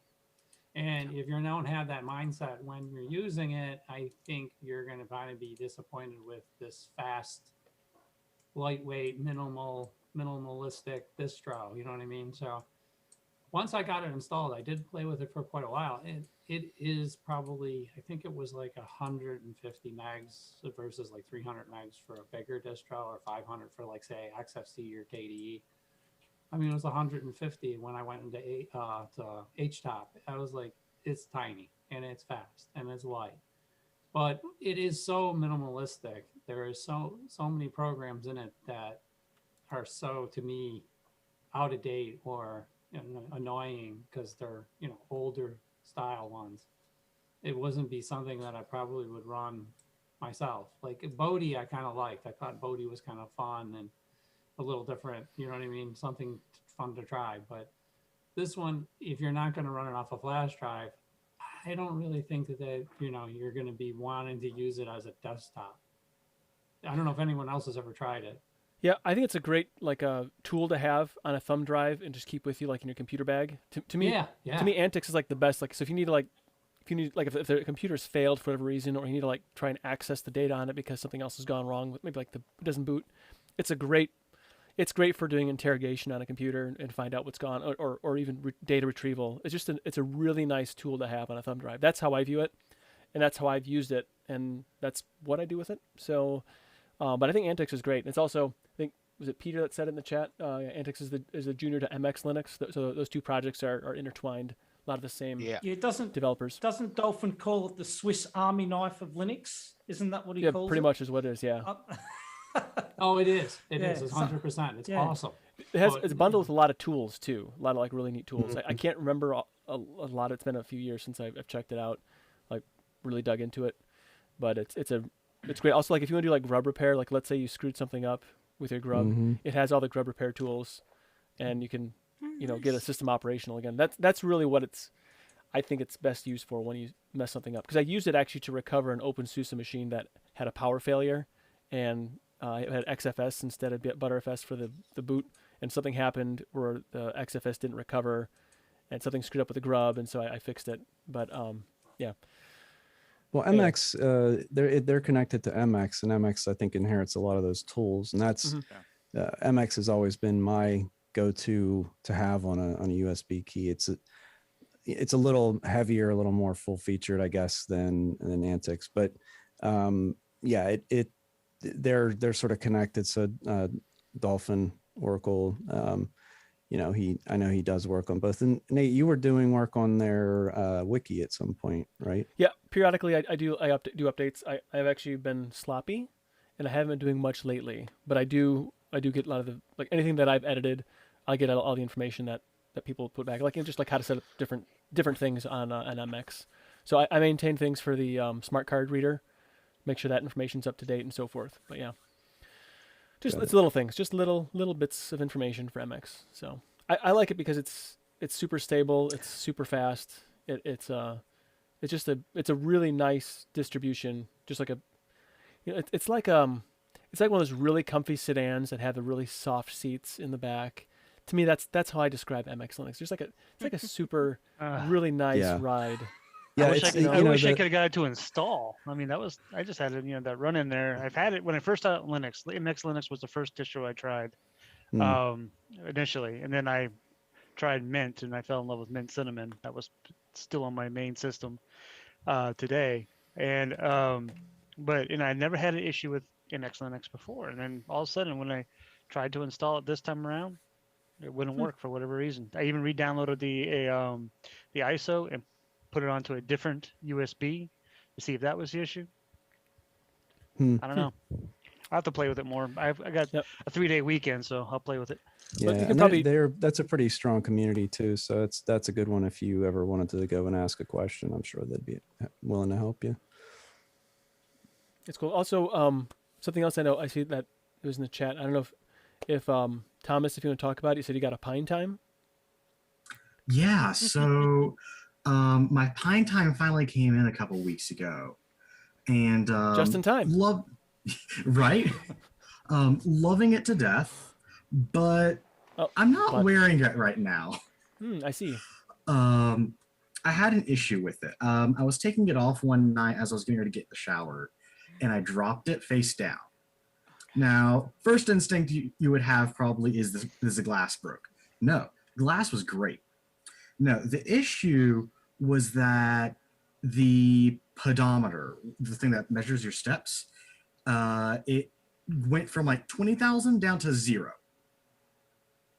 And if you don't have that mindset when you're using it, I think you're going to probably be disappointed with this fast, lightweight, minimalistic distro. You know what I mean? So once I got it installed, I did play with it for quite a while. And it is probably, I think it was like 150 megs versus like 300 megs for a bigger distro, or 500 for like, say, XFC or KDE. I mean, it was 150 when I went into to HTOP. I was like, it's tiny and it's fast and it's light, but it is so minimalistic. There is so many programs in it that are so, to me, out of date or annoying because they're older style ones. It wouldn't be something that I probably would run myself. Like Bodhi, I kind of liked. I thought Bodhi was kind of fun and a little different. You know what I mean? Something fun to try. But this one, if you're not going to run it off a flash drive, I don't really think that you're going to be wanting to use it as a desktop. I don't know if anyone else has ever tried it.
Yeah, I think it's a great tool to have on a thumb drive and just keep with you like in your computer bag. To me, to me, Antix is like the best. Like, so if you need to if the computer's failed for whatever reason, or you need to try and access the data on it because something else has gone wrong, maybe it doesn't boot. It's great for doing interrogation on a computer and find out what's gone, or even data retrieval. It's a really nice tool to have on a thumb drive. That's how I view it, and that's how I've used it, and that's what I do with it. So, but I think Antix is great. It's also, I think, was it Peter that said it in the chat? Antix is the junior to MX Linux. So those two projects are intertwined. A lot of the same developers.
Doesn't Dolphin call it the Swiss Army knife of Linux? Isn't that what he calls it?
Yeah, pretty much is what it is. Yeah.
Oh, it is. It
Yeah,
is. It's 100%. It's
yeah.
awesome.
It's bundled with a lot of tools too. A lot of really neat tools. I can't remember a lot. It's been a few years since I've checked it out, really dug into it. But it's a it's great. Also, like if you want to do like grub repair, like let's say you screwed something up with your grub,
Mhm.
it has all the grub repair tools, and you can get a
Nice.
system operational again. That's really what I think it's best used for when you mess something up. Because I used it actually to recover an OpenSUSE machine that had a power failure, and it had XFS instead of Btrfs for the boot, and something happened where the XFS didn't recover, and something screwed up with the grub, and so I fixed it. But yeah.
Well,
Anyway.
MX, they're connected to MX, and MX I think inherits a lot of those tools, and that's MX has always been my go-to to have on a USB key. It's a little heavier, a little more full-featured, I guess, than Antix, but yeah, they're sort of connected. So Dolphin, Oracle, I know he does work on both. And Nate, you were doing work on their wiki at some point, right?
Yeah, periodically I do updates. I've actually been sloppy, and I haven't been doing much lately. But I do get a lot of the, like anything that I've edited, I get all the information that people put back, like just like how to set up different things on an MX. So I maintain things for the smart card reader, make sure that information's up to date and so forth. But yeah, it's little things, just little bits of information for MX. So I like it because it's super stable, it's super fast. It's a really nice distribution. Just like it's like one of those really comfy sedans that have the really soft seats in the back. To me, that's how I describe MX Linux. It's like a super really nice ride.
Yeah,
I wish I could have got it to install. I mean, I just had it, that run in there. I've had it when I first started Linux. MX Linux was the first distro I tried initially, and then I tried Mint, and I fell in love with Mint Cinnamon. That was still on my main system today, and I never had an issue with MX Linux before. And then all of a sudden, when I tried to install it this time around, it wouldn't work for whatever reason. I even re-downloaded the ISO and put it onto a different USB to see if that was the issue. I don't know. I'll have to play with it more. I got a 3-day weekend, so I'll play with it.
Yeah, and that's a pretty strong community too. So that's a good one if you ever wanted to go and ask a question. I'm sure they'd be willing to help you.
It's cool. Also, something else I see that it was in the chat. I don't know if Thomas, if you want to talk about it, you said you got a Pine Time.
Yeah. So my Pine Time finally came in a couple weeks ago, and
just in time.
Right. Loving it to death, but I'm not wearing it right now.
I see.
I had an issue with it. I was taking it off one night as I was getting ready to get in the shower, and I dropped it face down. Now, first instinct you would have probably is the glass broke. No, glass was great. No, the issue was that the pedometer, the thing that measures your steps, it went from like 20,000 down to 0.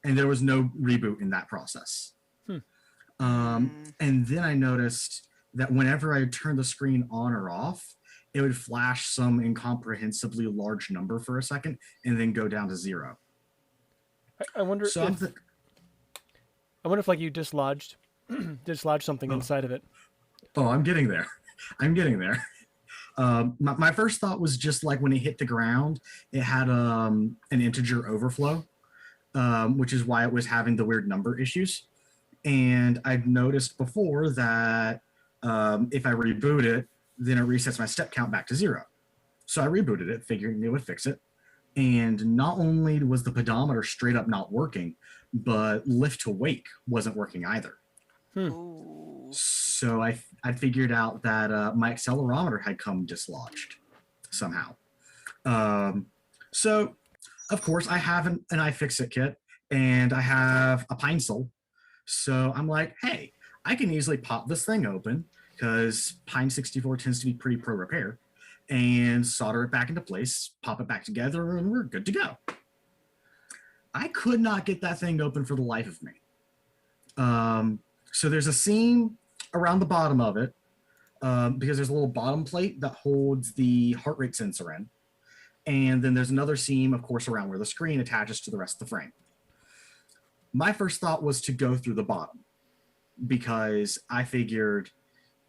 And there was no reboot in that process. And then I noticed that whenever I turned the screen on or off, it would flash some incomprehensibly large number for a second and then go down to 0.
I wonder if like you dislodged something inside of it.
Oh, I'm getting there. My first thought was just like when it hit the ground, it had an integer overflow, which is why it was having the weird number issues. And I've noticed before that if I reboot it, then it resets my step count back to 0. So I rebooted it, figuring it would fix it. And not only was the pedometer straight up not working, but lift to wake wasn't working either. So I figured out that my accelerometer had come dislodged somehow. So of course I have an iFixit kit and I have a Pine-Sol. So I'm like, hey, I can easily pop this thing open because Pine 64 tends to be pretty pro repair, and solder it back into place, pop it back together, and we're good to go. I could not get that thing open for the life of me. So there's a seam around the bottom of it because there's a little bottom plate that holds the heart rate sensor in. And then there's another seam, of course, around where the screen attaches to the rest of the frame. My first thought was to go through the bottom because I figured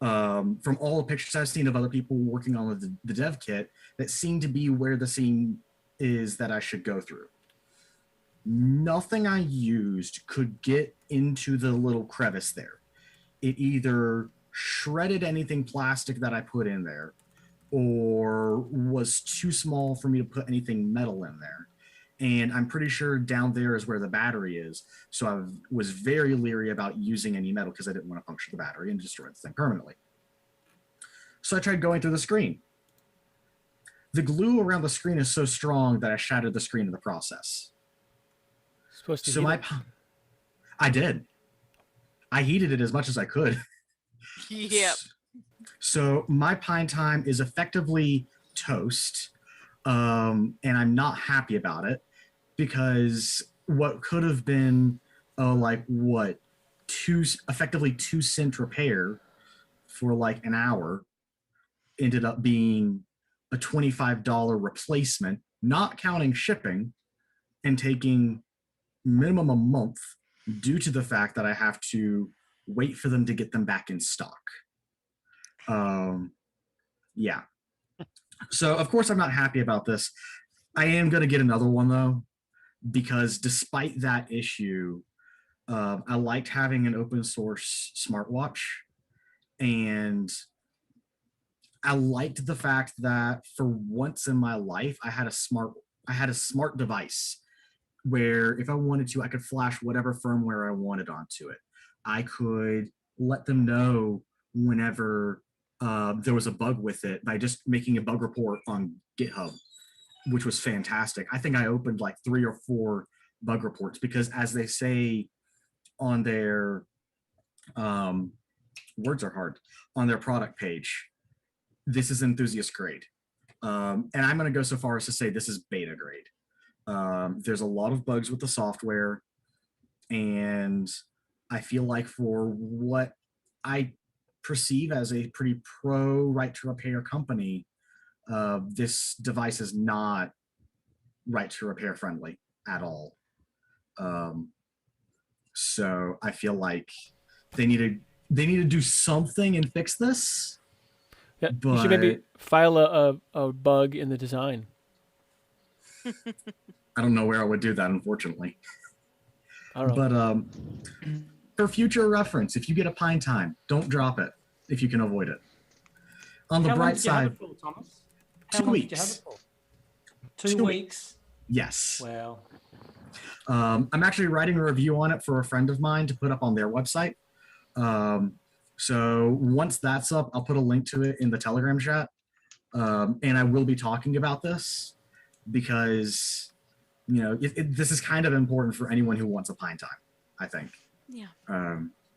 from all the pictures I've seen of other people working on the dev kit, that seemed to be where the seam is that I should go through. Nothing I used could get into the little crevice there. It either shredded anything plastic that I put in there, or was too small for me to put anything metal in there. And I'm pretty sure down there is where the battery is. So I was very leery about using any metal because I didn't want to puncture the battery and destroy the thing permanently. So I tried going through the screen. The glue around the screen is so strong that I shattered the screen in the process.
Supposed to
So
heat it.
I did. I heated it as much as I could.
Yep.
So my pine time is effectively toast. And I'm not happy about it because what could have been effectively 2 cent repair for like an hour ended up being a $25 replacement, not counting shipping, and taking minimum a month due to the fact that I have to wait for them to get them back in stock. Yeah. So of course I'm not happy about this. I am going to get another one though, because despite that issue, I liked having an open source smartwatch, and I liked the fact that for once in my life, I had a smart device where if I wanted to, I could flash whatever firmware I wanted onto it. I could let them know whenever there was a bug with it by just making a bug report on GitHub, which was fantastic. I think I opened like 3 or 4 bug reports because, as they say on their words are hard, on their product page, this is enthusiast grade. And I'm going to go so far as to say this is beta grade. There's a lot of bugs with the software, and I feel like for what I perceive as a pretty pro right to repair company, this device is not right to repair friendly at all. So I feel like they need to do something and fix this.
Yeah, you should maybe file a bug in the design.
I don't know where I would do that, unfortunately.
I don't know.
But for future reference, if you get a pine time, don't drop it if you can avoid it. On the bright side, 2 weeks.
2 weeks.
Yes.
Well,
I'm actually writing a review on it for a friend of mine to put up on their website. So once that's up, I'll put a link to it in the Telegram chat. And I will be talking about this because, you know, this is kind of important for anyone who wants a pine time, I think.
Yeah.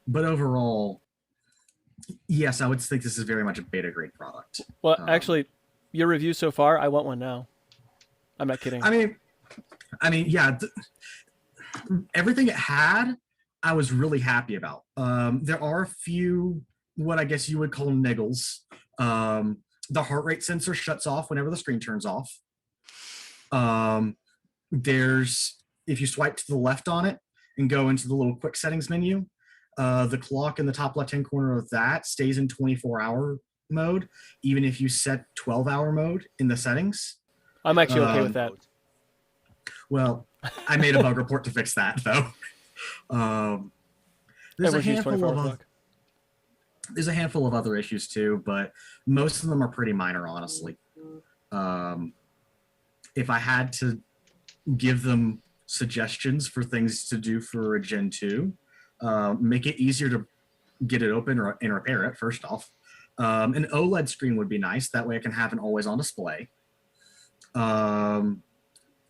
But overall, yes, I would think this is very much a beta grade product.
Well, actually, your review so far, I want one now. I'm not kidding.
I mean, yeah, everything it had, I was really happy about. There are a few, what I guess you would call niggles. The heart rate sensor shuts off whenever the screen turns off. If you swipe to the left on it and go into the little quick settings menu, the clock in the top left-hand corner of that stays in 24-hour mode, even if you set 12-hour mode in the settings.
I'm actually okay with that.
Well, I made a bug report to fix that, though. There's a handful of other issues too, but most of them are pretty minor, honestly. If I had to give them suggestions for things to do for a Gen 2, make it easier to get it open and repair it, first off. An OLED screen would be nice. That way I can have an always-on display.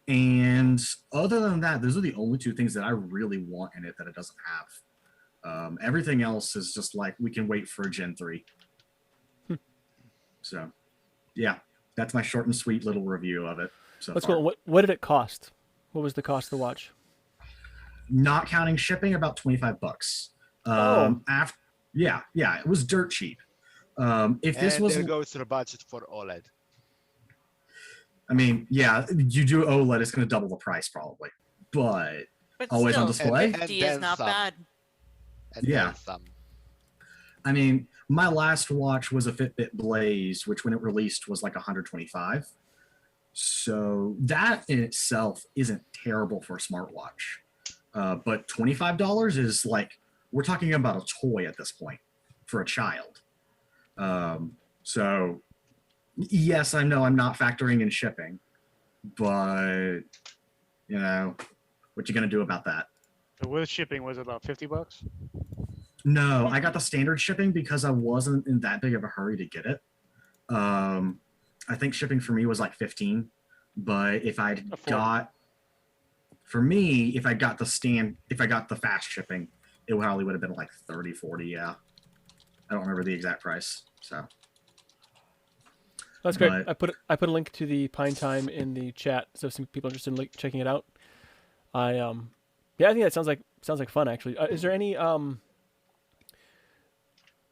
And other than that, those are the only 2 things that I really want in it that it doesn't have. Everything else is just like, we can wait for a Gen 3. So, yeah, that's my short and sweet little review of it. So
Let's go. What did it cost? What was the cost of the watch?
Not counting shipping, about $25. Yeah, it was dirt cheap. If this was,
there goes to the budget for OLED.
I mean, yeah, you do OLED, it's going to double the price probably, but always
still,
on display.
50 is not bad.
Yeah. I mean, My last watch was a Fitbit Blaze, which when it released was like 125. So that in itself isn't terrible for a smartwatch. But $25 is like, we're talking about a toy at this point for a child. So yes, I know I'm not factoring in shipping, but you know, what you gonna do about that?
So with shipping, was it about $50?
No, I got the standard shipping because I wasn't in that big of a hurry to get it. I think shipping for me was like 15, but if I got, for me, if I got the fast shipping, it probably would have been like 30, 40. Yeah. I don't remember the exact price. So
that's great. I put a link to the Pine Time in the chat, so some people are interested in checking it out. I think that sounds like fun actually. Is there any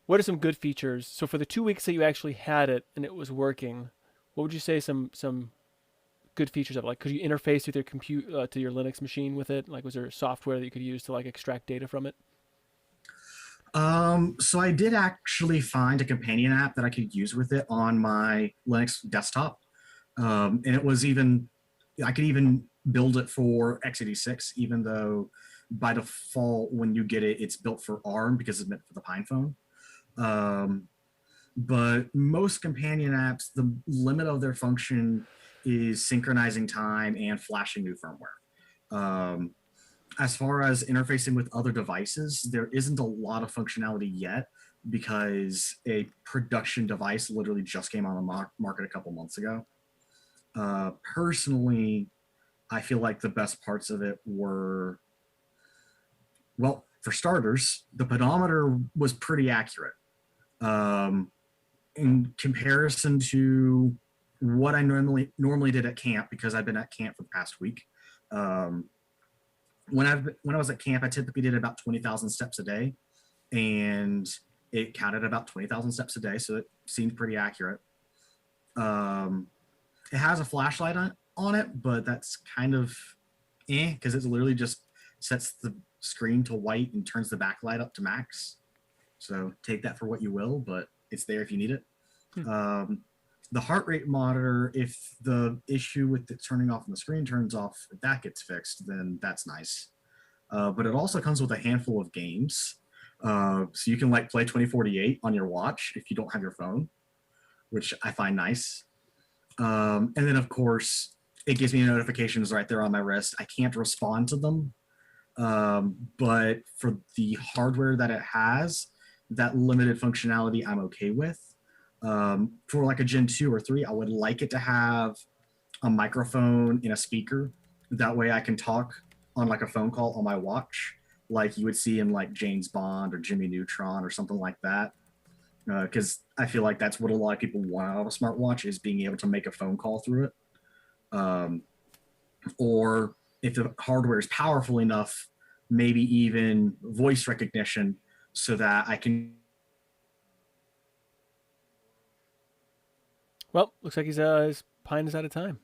what are some good features? So for the 2 weeks that you actually had it and it was working, what would you say some good features of it? Like, could you interface with your to your Linux machine with it? Like, was there software that you could use to like extract data from it?
So I did actually find a companion app that I could use with it on my Linux desktop. And it was I could even build it for x86, even though by default, when you get it, it's built for ARM because it's meant for the Pine phone. But most companion apps, the limit of their function is synchronizing time and flashing new firmware. As far as interfacing with other devices, there isn't a lot of functionality yet because a production device literally just came on the market a couple months ago. Personally, I feel like the best parts of it were, well, for starters, the pedometer was pretty accurate. In comparison to what I normally did at camp, because I've been at camp for the past week. When I was at camp, I typically did about 20,000 steps a day, and it counted about 20,000 steps a day, so it seemed pretty accurate. It has a flashlight on it, but that's kind of because it literally just sets the screen to white and turns the backlight up to max. So take that for what you will, but it's there if you need it. The heart rate monitor, if the issue with it turning off on the screen turns off, if that gets fixed, then that's nice. But it also comes with a handful of games. So you can like play 2048 on your watch if you don't have your phone, which I find nice. And then of course, it gives me notifications right there on my wrist. I can't respond to them. But for the hardware that it has, that limited functionality I'm okay with. For like a Gen 2 or 3, I would like it to have a microphone and a speaker. That way I can talk on like a phone call on my watch, like you would see in like James Bond or Jimmy Neutron or something like that. Because I feel like that's what a lot of people want out of a smartwatch, is being able to make a phone call through it. Or if the hardware is powerful enough, maybe even voice recognition so that I can.
Well, looks like his Pine is out of time.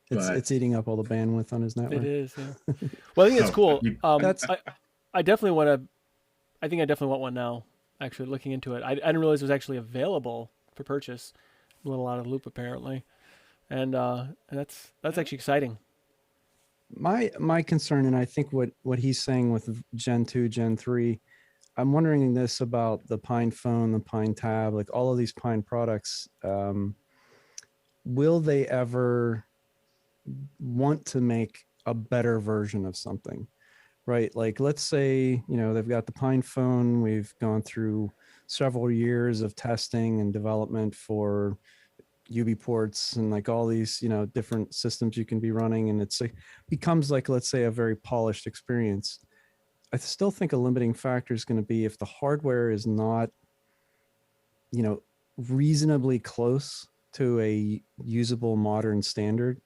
It's eating up all the bandwidth on his network.
It is. Yeah. Well, I think it's cool. I definitely want to. I think I definitely want one now. Actually, looking into it, I didn't realize it was actually available for purchase. I'm a little out of the loop apparently, and that's actually exciting.
My concern, and I think what he's saying with Gen 2, Gen 3, I'm wondering this about the Pine phone, the Pine tab, like all of these Pine products. Will they ever want to make a better version of something, right? Like, let's say, they've got the Pine phone. We've gone through several years of testing and development for UB ports and like all these, different systems you can be running. And it's becomes like, let's say, a very polished experience. I still think a limiting factor is going to be if the hardware is not, reasonably close to a usable modern standard,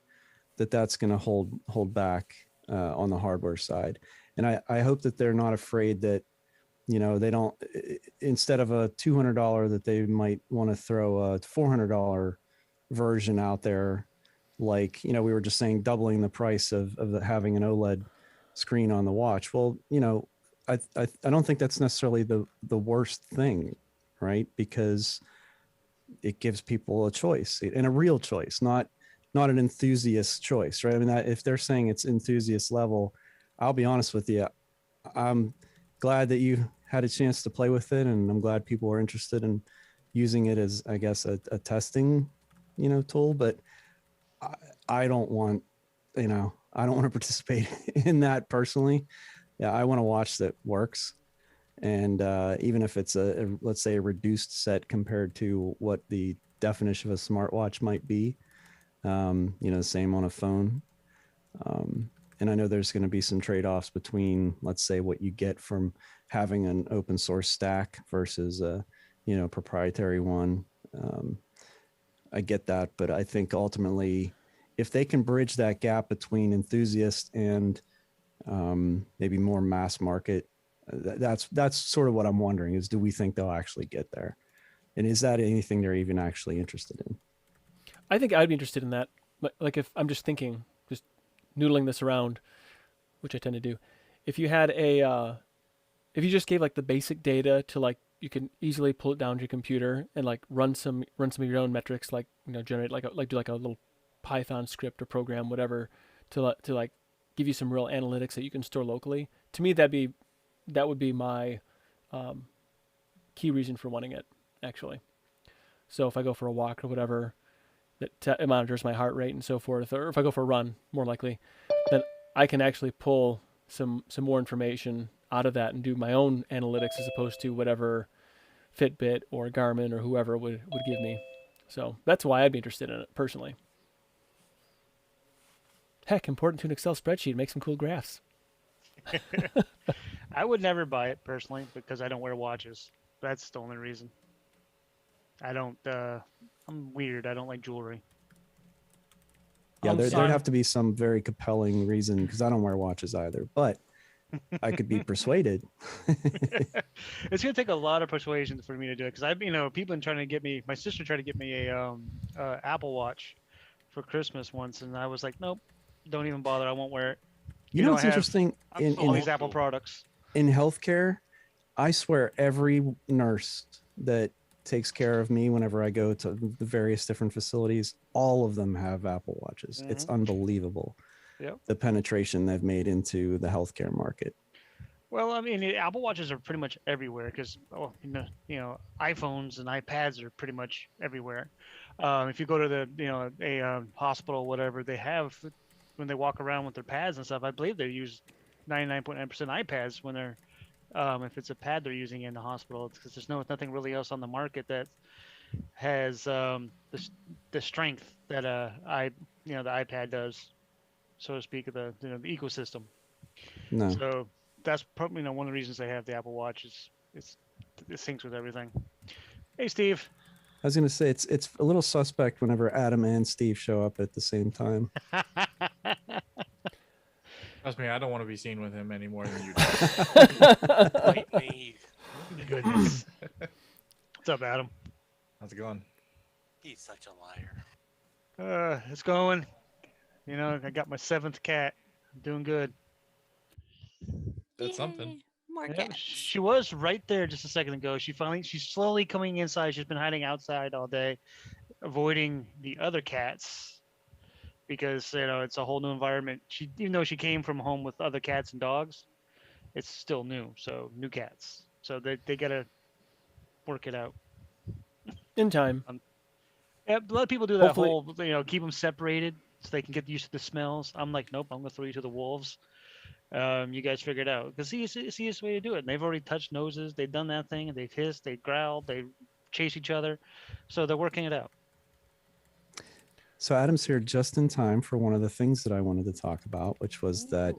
that's going to hold back on the hardware side. And I hope that they're not afraid that, they don't, instead of a $200 that they might want to throw a $400 version out there. Like, we were just saying, doubling the price of having an OLED screen on the watch. Well, I don't think that's necessarily the worst thing, right? Because it gives people a choice, and a real choice, not an enthusiast choice, right? I mean, if they're saying it's enthusiast level, I'll be honest with you, I'm glad that you had a chance to play with it, and I'm glad people are interested in using it as, I guess, a testing, tool. But I don't want, I don't want to participate in that personally. Yeah, I want to watch that works. And even if it's let's say a reduced set compared to what the definition of a smartwatch might be, same on a phone. And I know there's going to be some trade-offs between, let's say, what you get from having an open source stack versus a, proprietary one. I get that, but I think ultimately, if they can bridge that gap between enthusiast and maybe more mass market, that's sort of what I'm wondering is, do we think they'll actually get there? And is that anything they're even actually interested in?
I think I'd be interested in that. Like if I'm just thinking, just noodling this around, which I tend to do. If you had if you just gave like the basic data to like, you can easily pull it down to your computer and like run some of your own metrics, like, generate do like a little Python script or program, whatever, to like give you some real analytics that you can store locally. To me, that would be my key reason for wanting it, actually. So if I go for a walk or whatever, it monitors my heart rate and so forth, or if I go for a run, more likely, then I can actually pull some more information out of that and do my own analytics as opposed to whatever Fitbit or Garmin or whoever would give me. So that's why I'd be interested in it personally. Heck, important to an Excel spreadsheet, make some cool graphs.
I would never buy it personally because I don't wear watches. That's the only reason. I don't. I'm weird. I don't like jewelry.
Yeah, there'd have to be some very compelling reason, because I don't wear watches either, but I could be persuaded.
It's gonna take a lot of persuasion for me to do it, because people been trying to get me. My sister tried to get me a Apple Watch for Christmas once, and I was like, nope, don't even bother. I won't wear it.
You know what's interesting in
all these Apple products
in healthcare? I swear every nurse that takes care of me whenever I go to the various different facilities, all of them have Apple Watches. It's unbelievable.
Yep.
The penetration they've made into the healthcare market.
Well, I mean, Apple Watches are pretty much everywhere because, iPhones and iPads are pretty much everywhere. If you go to a hospital, whatever, they have, when they walk around with their pads and stuff, I believe they use 99.9% iPads when they're, if it's a pad they're using in the hospital, because there's nothing really else on the market that has the strength that the iPad does, so to speak, of the ecosystem.
No.
So that's probably one of the reasons they have the Apple Watch is it syncs with everything. Hey, Steve.
I was going to say it's a little suspect whenever Adam and Steve show up at the same time.
Trust me, I don't want to be seen with him any more than you do.
Me.
Goodness. What's up, Adam?
How's it going?
He's such a liar.
It's going. I got my 7th cat. I'm doing good.
That's something.
More cats.
She was right there just a second ago. She's slowly coming inside. She's been hiding outside all day, avoiding the other cats because it's a whole new environment. Even though she came from home with other cats and dogs, it's still new. So new cats. So they gotta work it out
in time.
Yeah, a lot of people do that.
Hopefully.
Whole keep them separated so they can get used to the smells. I'm like, nope, I'm gonna throw you to the wolves. You guys figure it out, because it's the easiest way to do it. And they've already touched noses. They've done that thing. They've hissed. They growled. They chase each other. So they're working it out.
So Adam's here just in time for one of the things that I wanted to talk about, which was that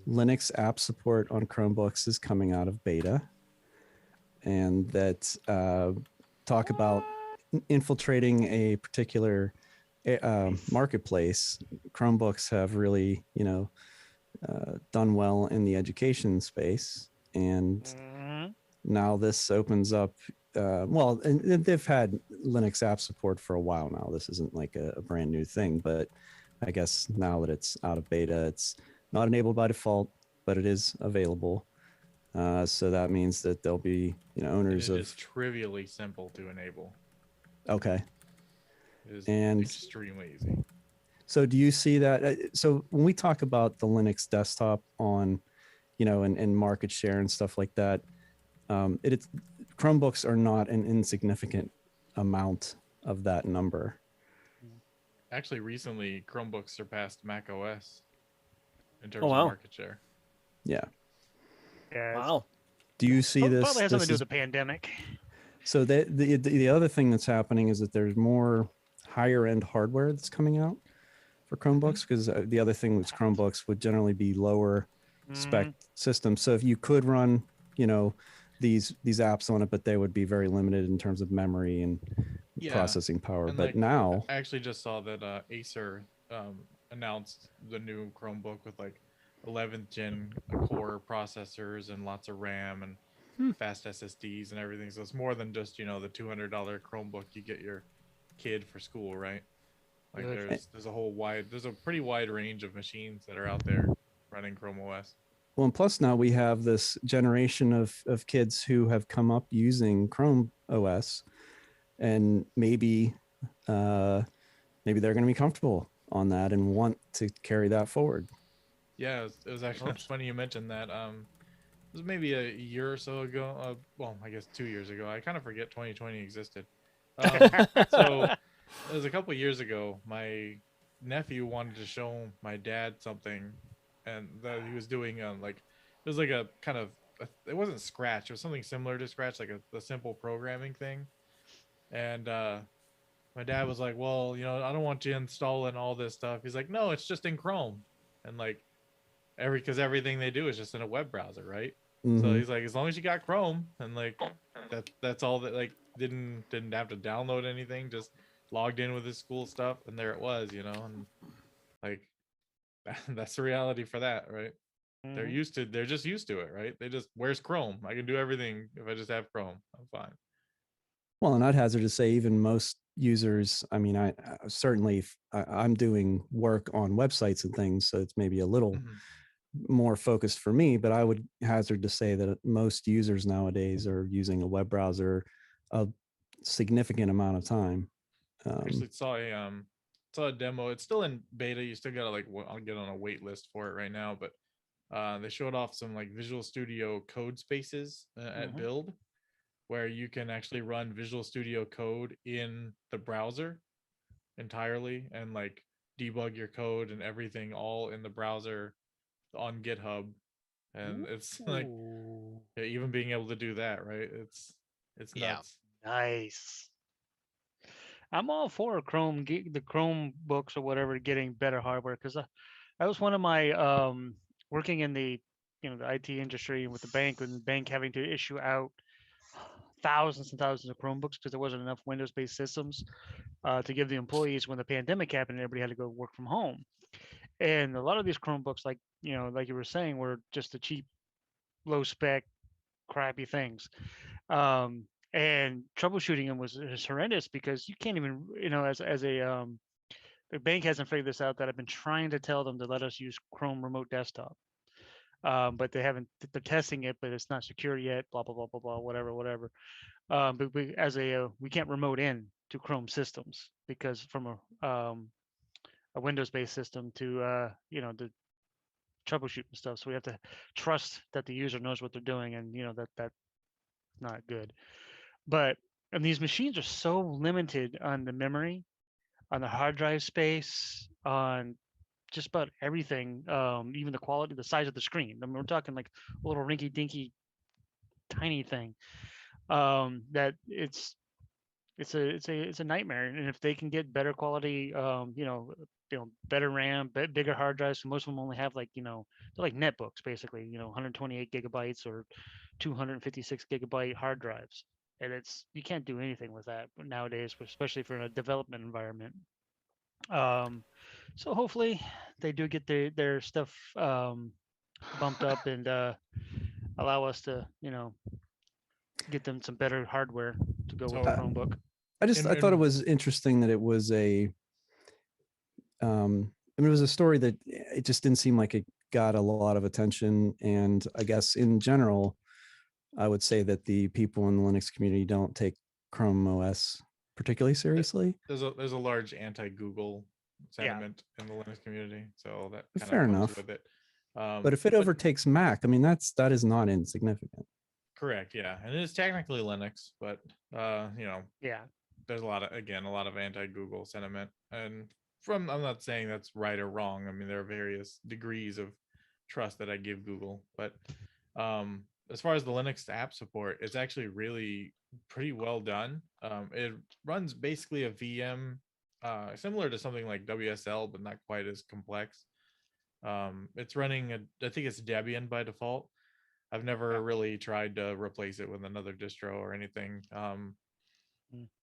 Linux app support on Chromebooks is coming out of beta, and that talk about infiltrating a particular marketplace. Chromebooks have really, done well in the education space, and now this opens up. And they've had Linux app support for a while now. This isn't like a brand new thing, but I guess now that it's out of beta, it's not enabled by default, but it is available. So that means that there'll be, owners
It
of.
is trivially simple to enable.
Okay.
It is
And
extremely easy.
so do you see that? So when we talk about the Linux desktop on, and market share and stuff like that, it's Chromebooks are not an insignificant amount of that number.
Actually, recently Chromebooks surpassed Mac OS in terms
Oh,
of
wow.
market share.
Yeah.
Yeah.
Wow.
Do you see this?
Probably has something to do
this
with the pandemic.
So the other thing that's happening is that there's more higher end hardware that's coming out for Chromebooks, because the other thing with Chromebooks would generally be lower spec systems. So if you could run, these apps on it, but they would be very limited in terms of memory and processing power.
And
but now
I actually just saw that Acer announced the new Chromebook with like 11th gen core processors and lots of RAM and fast SSDs and everything. So it's more than just, the $200 Chromebook you get your kid for school, right? Like there's a pretty wide range of machines that are out there running Chrome OS.
Well, and plus now we have this generation of kids who have come up using Chrome OS, and maybe they're going to be comfortable on that and want to carry that forward.
Yeah, it was actually funny you mentioned that. It was maybe a year or so ago. Well, I guess 2 years ago. I kind of forget 2020 existed. So it was a couple years ago. My nephew wanted to show my dad something, and that he was doing it was like a kind of it wasn't Scratch. It was something similar to Scratch, like a simple programming thing. And my dad was like, "Well, I don't want you installing all this stuff." He's like, "No, it's just in Chrome," and because everything they do is just in a web browser, right? So he's like, as long as you got Chrome, and that's all that, didn't have to download anything, just logged in with his school stuff, and there it was, and that's the reality for that, right? They're just used to it, right? Where's Chrome? I can do everything if I just have Chrome. I'm fine.
Well, and I'd hazard to say even most users, I mean, I certainly I'm doing work on websites and things, so it's maybe a little more focused for me, but I would hazard to say that most users nowadays are using a web browser a significant amount of time.
Actually saw a demo. It's still in beta. You still gotta I'll get on a wait list for it right now, but they showed off some Visual Studio code spaces at Build, where you can actually run Visual Studio Code in the browser entirely, and debug your code and everything all in the browser on GitHub. And it's even being able to do that, right? It's nuts.
Nice. I'm all for the Chromebooks or whatever getting better hardware, because that was one of my working in the the IT industry with the bank, and the bank having to issue out thousands and thousands of Chromebooks because there wasn't enough Windows-based systems to give the employees when the pandemic happened and everybody had to go work from home. And a lot of these Chromebooks, like you were saying, were just the cheap, low spec, crappy things. And troubleshooting them was horrendous, because you can't even, the bank hasn't figured this out, that I've been trying to tell them to let us use Chrome Remote Desktop. But they haven't, they're testing it, but it's not secure yet, blah, blah, blah, blah, blah, whatever. But we can't remote in to Chrome systems, because from a Windows-based system to, the troubleshoot and stuff. So we have to trust that the user knows what they're doing, and, that's not good. And these machines are so limited on the memory, on the hard drive space, on just about everything, even the quality, the size of the screen. I mean, we're talking like a little rinky-dinky, tiny thing. That it's a nightmare. And if they can get better quality, better RAM, bigger hard drives. So most of them only have they're like netbooks basically. 128 gigabytes or 256 gigabyte hard drives. And you can't do anything with that nowadays, especially for a development environment. So hopefully they do get their stuff bumped up and allow us to, get them some better hardware to go with the Chromebook.
I thought it was interesting that it was it was a story that it just didn't seem like it got a lot of attention. And I guess in general, I would say that the people in the Linux community don't take Chrome OS particularly seriously.
There's a large anti-Google sentiment in the Linux community, so that kind
Fair
of comes
enough.
with it.
But if it overtakes Mac, I mean, that is not insignificant.
Correct, yeah, and it is technically Linux, but you know,
Yeah.
there's a lot of anti-Google sentiment, and I'm not saying that's right or wrong. I mean, there are various degrees of trust that I give Google, but as far as the Linux app support, it's actually really pretty well done. It runs basically a VM, similar to something like WSL, but not quite as complex. It's running I think it's Debian by default. I've never really tried to replace it with another distro or anything.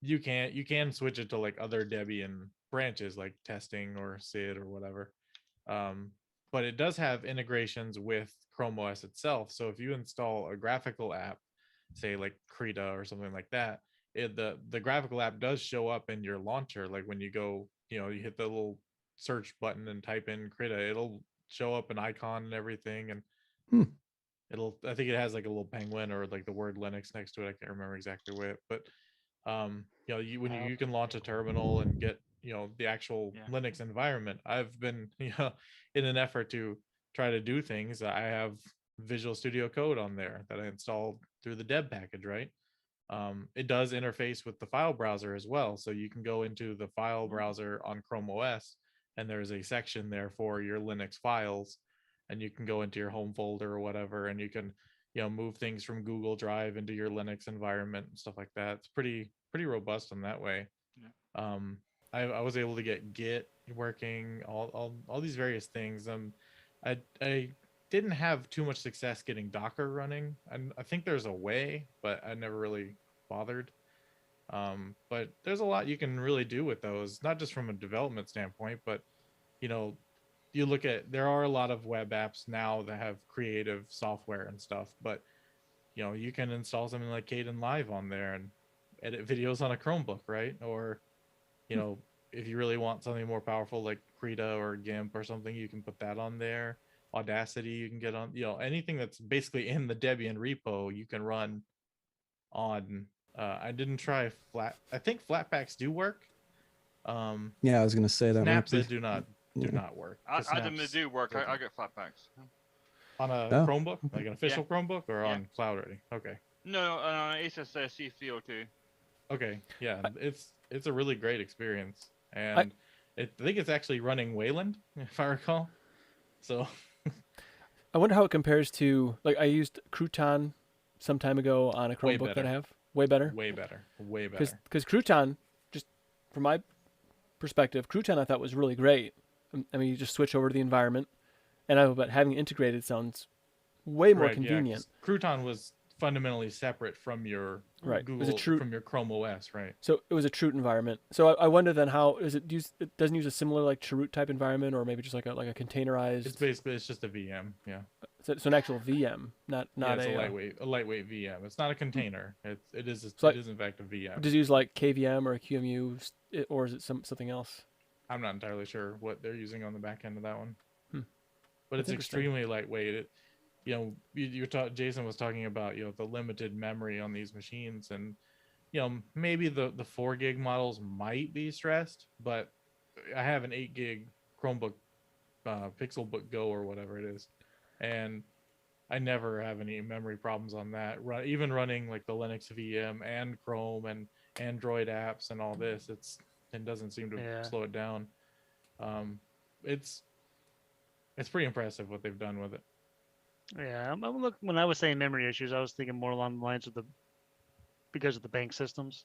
You can switch it to like other Debian branches like testing or SID or whatever. But it does have integrations with Chrome OS itself. So if you install a graphical app, say like Krita or something like that, the graphical app does show up in your launcher. Like when you go, you hit the little search button and type in Krita, it'll show up an icon and everything. And I think it has like a little penguin or like the word Linux next to it. I can't remember exactly what, but you can launch a terminal and get the actual Linux environment. I've been in an effort to try to do things. I have Visual Studio Code on there that I installed through the deb package, right? It does interface with the file browser as well, so you can go into the file browser on Chrome OS and there's a section there for your Linux files, and you can go into your home folder or whatever, and you can move things from Google Drive into your Linux environment and stuff like that. It's pretty robust in that way. I was able to get Git working, all these various things. I didn't have too much success getting Docker running, and I think there's a way, but I never really bothered. But there's a lot you can really do with those, not just from a development standpoint, but you look at, there are a lot of web apps now that have creative software and stuff, but you can install something like Kdenlive on there and edit videos on a Chromebook, right? Or if you really want something more powerful like Krita or GIMP or something, you can put that on there. Audacity you can get on, anything that's basically in the Debian repo you can run on. I didn't try I think Flatpaks do work.
Yeah, I was gonna say that
Snaps
might be...
do not work.
I them they do work. I get Flatpaks.
On a Chromebook, like an official Chromebook, or on Cloud Ready? Okay.
No, HSC CO2.
Okay, yeah, it's a really great experience, and I think it's actually running Wayland, if I recall. So,
I wonder how it compares to, like, I used Crouton some time ago on a Chromebook that I have. Way better.
Way better. Way better.
Because Crouton, just from my perspective, Crouton I thought was really great. I mean, you just switch over to the environment, but having it integrated sounds way more convenient.
Yeah, Crouton was fundamentally separate from your Google, from your Chrome OS, right?
So it was a Chroot environment. So I wonder then how it doesn't use a similar like Chroot type environment, or maybe just like a containerized.
It's just a VM, yeah.
So it's an actual VM, not
it's a lightweight VM. It's not a container. It is in fact a VM.
Does it use like KVM or a QEMU, or is it something else?
I'm not entirely sure what they're using on the back end of that one, but
That's
it's extremely lightweight. Jason was talking about the limited memory on these machines, and maybe the 4 gig models might be stressed, but I have an 8 gig Chromebook, Pixelbook Go or whatever it is, and I never have any memory problems on that. Even running like the Linux VM and Chrome and Android apps and all this, it doesn't seem to slow it down. It's pretty impressive what they've done with it.
Yeah, when I was saying memory issues, I was thinking more along the lines of because of the bank systems.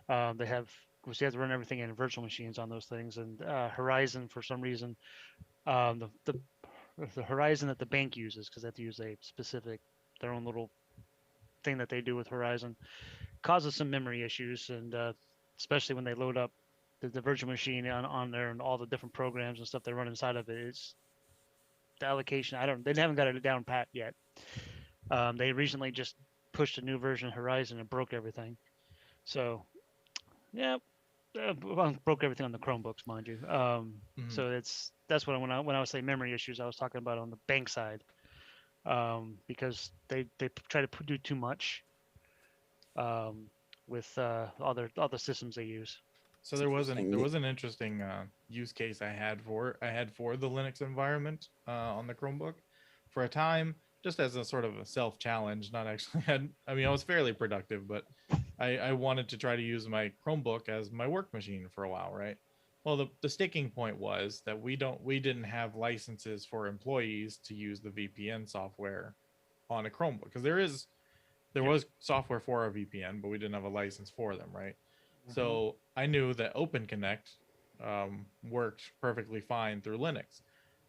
They have, because you have to run everything in virtual machines on those things, and Horizon for some reason, the Horizon that the bank uses, because they have to use their own little thing that they do with Horizon, causes some memory issues, and especially when they load up the virtual machine on there and all the different programs and stuff they run inside of it. It's the allocation. They haven't got it down pat yet. They recently just pushed a new version of Horizon and broke everything. So, yeah, broke everything on the Chromebooks, mind you. So that's what when I was saying memory issues, I was talking about on the bank side. because they try to do too much with all the systems they use.
It's
So there was
interesting.
an interesting use case I had for the Linux environment on the Chromebook for a time, just as a sort of a self challenge. Not actually had. I mean, I was fairly productive, but I wanted to try to use my Chromebook as my work machine for a while, right? Well, the sticking point was that we didn't have licenses for employees to use the VPN software on a Chromebook, because there was software for a VPN, but we didn't have a license for them, right? So I knew that OpenConnect worked perfectly fine through Linux.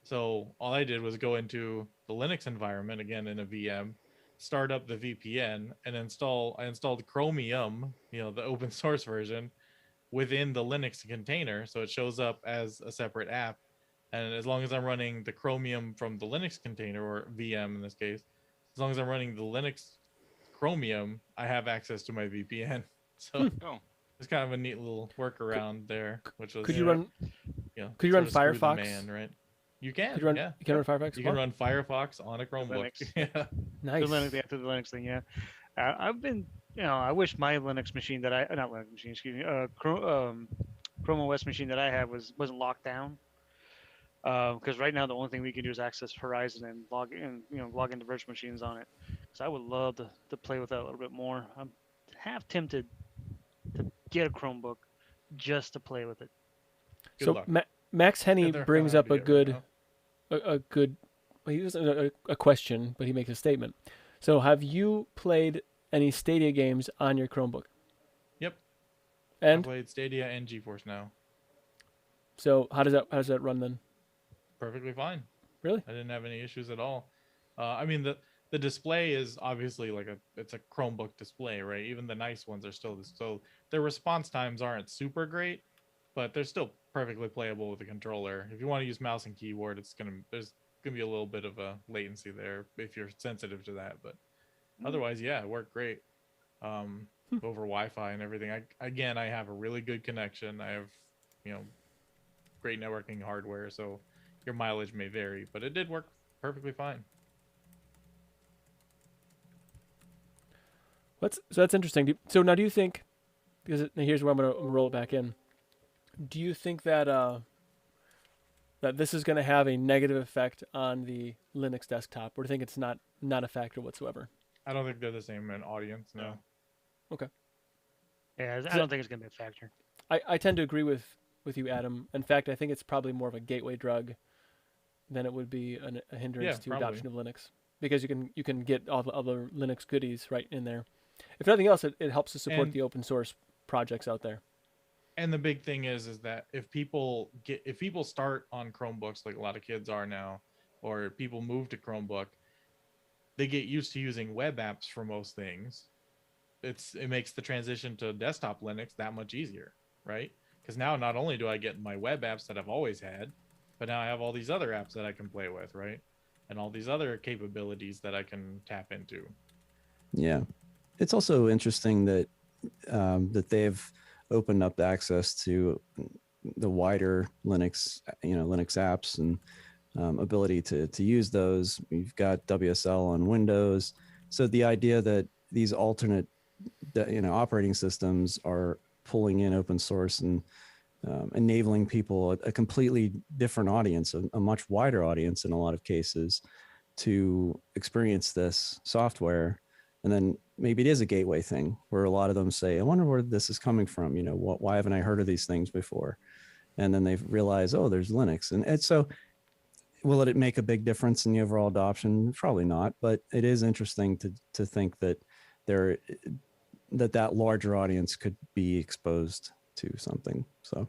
So all I did was go into the Linux environment again in a VM, start up the VPN, and I installed Chromium, the open source version, within the Linux container, so it shows up as a separate app. And as long as I'm running the Chromium from the Linux container, or VM in this case, as long as I'm running the Linux Chromium, I have access to my VPN. So
Oh,
it's kind of a neat little workaround there, which was
Could you run
could you run
Firefox?
The man, right? You can.
Could you run,
yeah.
You can run Firefox.
You can run Firefox on a Chromebook. Yeah.
Nice.
The Linux thing, yeah. I've been, I wish my Linux machine that not Linux machine, excuse me, Chrome OS machine that I had wasn't locked down. Because right now the only thing we can do is access Horizon and log into virtual machines on it. Because I would love to play with that a little bit more. I'm half tempted to get a Chromebook just to play with it.
Good
So
luck.
Max Henney
They're
brings
hard
up
to
a
get
good,
right
a good. Well, he doesn't a question, but he makes a statement. So, have you played any Stadia games on your Chromebook?
Yep.
And
I played Stadia and GeForce Now.
So how does that run then?
Perfectly fine.
Really?
I didn't have any issues at all. I mean, the display is obviously it's a Chromebook display, right? Even the nice ones are still so their response times aren't super great, but they're still perfectly playable with a controller. If you want to use mouse and keyboard, there's gonna be a little bit of a latency there if you're sensitive to that, but otherwise, yeah, it worked great. Over Wi-Fi and everything. I have a really good connection. I have, great networking hardware, so your mileage may vary, but it did work perfectly fine.
So that's interesting. So now, do you think? Because here's where I'm gonna roll it back in. Do you think that that this is going to have a negative effect on the Linux desktop, or do you think it's not a factor whatsoever?
I don't think they're the same in audience. No.
Okay.
Yeah, I don't think it's going to be a factor.
I tend to agree with you, Adam. In fact, I think it's probably more of a gateway drug than it would be a hindrance to adoption of Linux, because you can get all the other Linux goodies right in there. If nothing else, it helps to support the open source projects out there.
And the big thing is that if people start on Chromebooks, like a lot of kids are now, or people move to Chromebook, they get used to using web apps for most things. It makes the transition to desktop Linux that much easier, right? Because now not only do I get my web apps that I've always had, but now I have all these other apps that I can play with, right? And all these other capabilities that I can tap into.
Yeah, it's also interesting that that they've opened up access to the wider Linux, Linux apps and ability to use those. We've got WSL on Windows, so the idea that these alternate, operating systems are pulling in open source and enabling people a completely different audience, a much wider audience in a lot of cases, to experience this software. And then maybe it is a gateway thing where a lot of them say, I wonder where this is coming from. Why haven't I heard of these things before? And then they realize, oh, there's Linux. And so will it make a big difference in the overall adoption? Probably not, but it is interesting to think that that larger audience could be exposed to something. So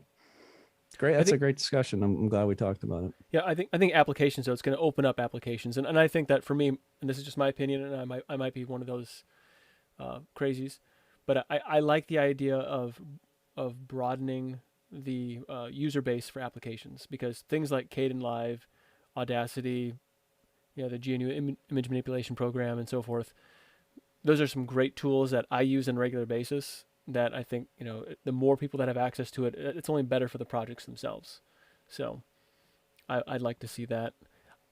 great. That's a great discussion. I'm glad we talked about it.
Yeah, I think applications, though, it's going to open up applications, and I think that for me, and this is just my opinion, and I might be one of those crazies, but I like the idea of broadening the user base for applications, because things like Kdenlive, Audacity, the GNU image manipulation program, and so forth, those are some great tools that I use on a regular basis. That I think, the more people that have access to it, it's only better for the projects themselves. So I'd like to see that.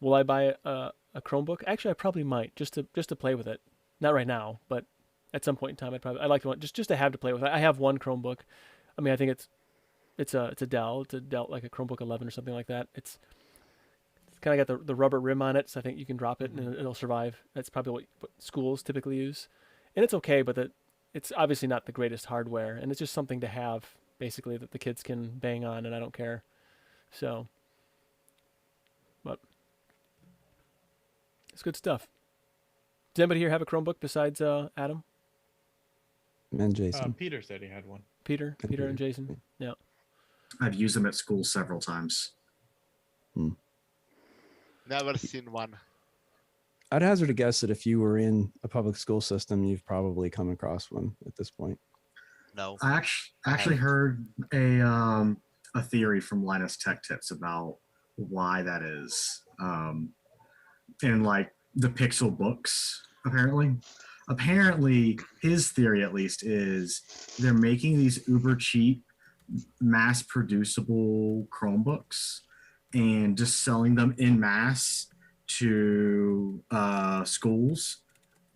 will I buy a Chromebook? Actually, I probably might just to play with it. Not right now, but at some point in time, I'd like to want just to have to play with it. I have one Chromebook. I mean, I think it's a Dell. It's a Dell, like a Chromebook 11 or something like that. It's kind of got the rubber rim on it, so I think you can drop it and it'll survive. That's probably what schools typically use, and it's okay, but it's obviously not the greatest hardware, and it's just something to have basically that the kids can bang on, and I don't care. So, but it's good stuff. Does anybody here have a Chromebook besides Adam?
And Jason.
Peter said he had one.
Peter and Jason. Yeah.
I've used them at school several times.
Never seen one.
I'd hazard a guess that if you were in a public school system, you've probably come across one at this point.
No.
I actually heard a theory from Linus Tech Tips about why that is. In like the Pixel books, apparently his theory at least is they're making these uber cheap, mass producible Chromebooks and just selling them in mass to schools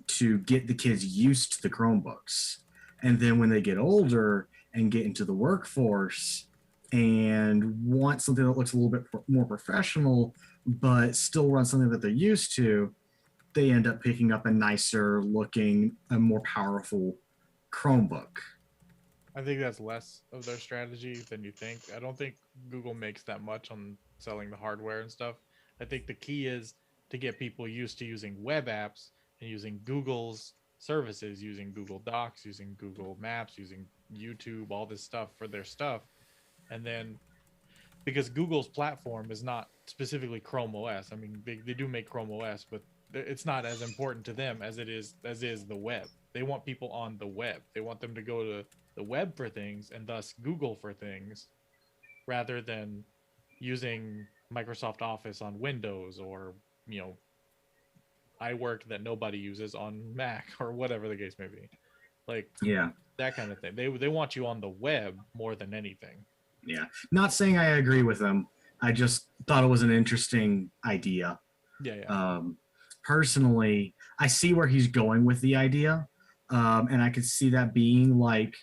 to get the kids used to the Chromebooks. And then when they get older and get into the workforce and want something that looks a little bit more professional, but still run something that they're used to, they end up picking up a nicer looking, a more powerful Chromebook.
I think that's less of their strategy than you think. I don't think Google makes that much on selling the hardware and stuff. I think the key is to get people used to using web apps and using Google's services, using Google Docs, using Google Maps, using YouTube, all this stuff for their stuff. And then because Google's platform is not specifically Chrome OS. I mean, they do make Chrome OS, but it's not as important to them as is the web. They want people on the web. They want them to go to the web for things and thus Google for things rather than using Microsoft Office on Windows or, iWork that nobody uses on Mac or whatever the case may be. Like, yeah, that kind of thing. They want you on the web more than anything.
Yeah. Not saying I agree with them. I just thought it was an interesting idea.
Yeah.
Personally, I see where he's going with the idea. And I could see that being like,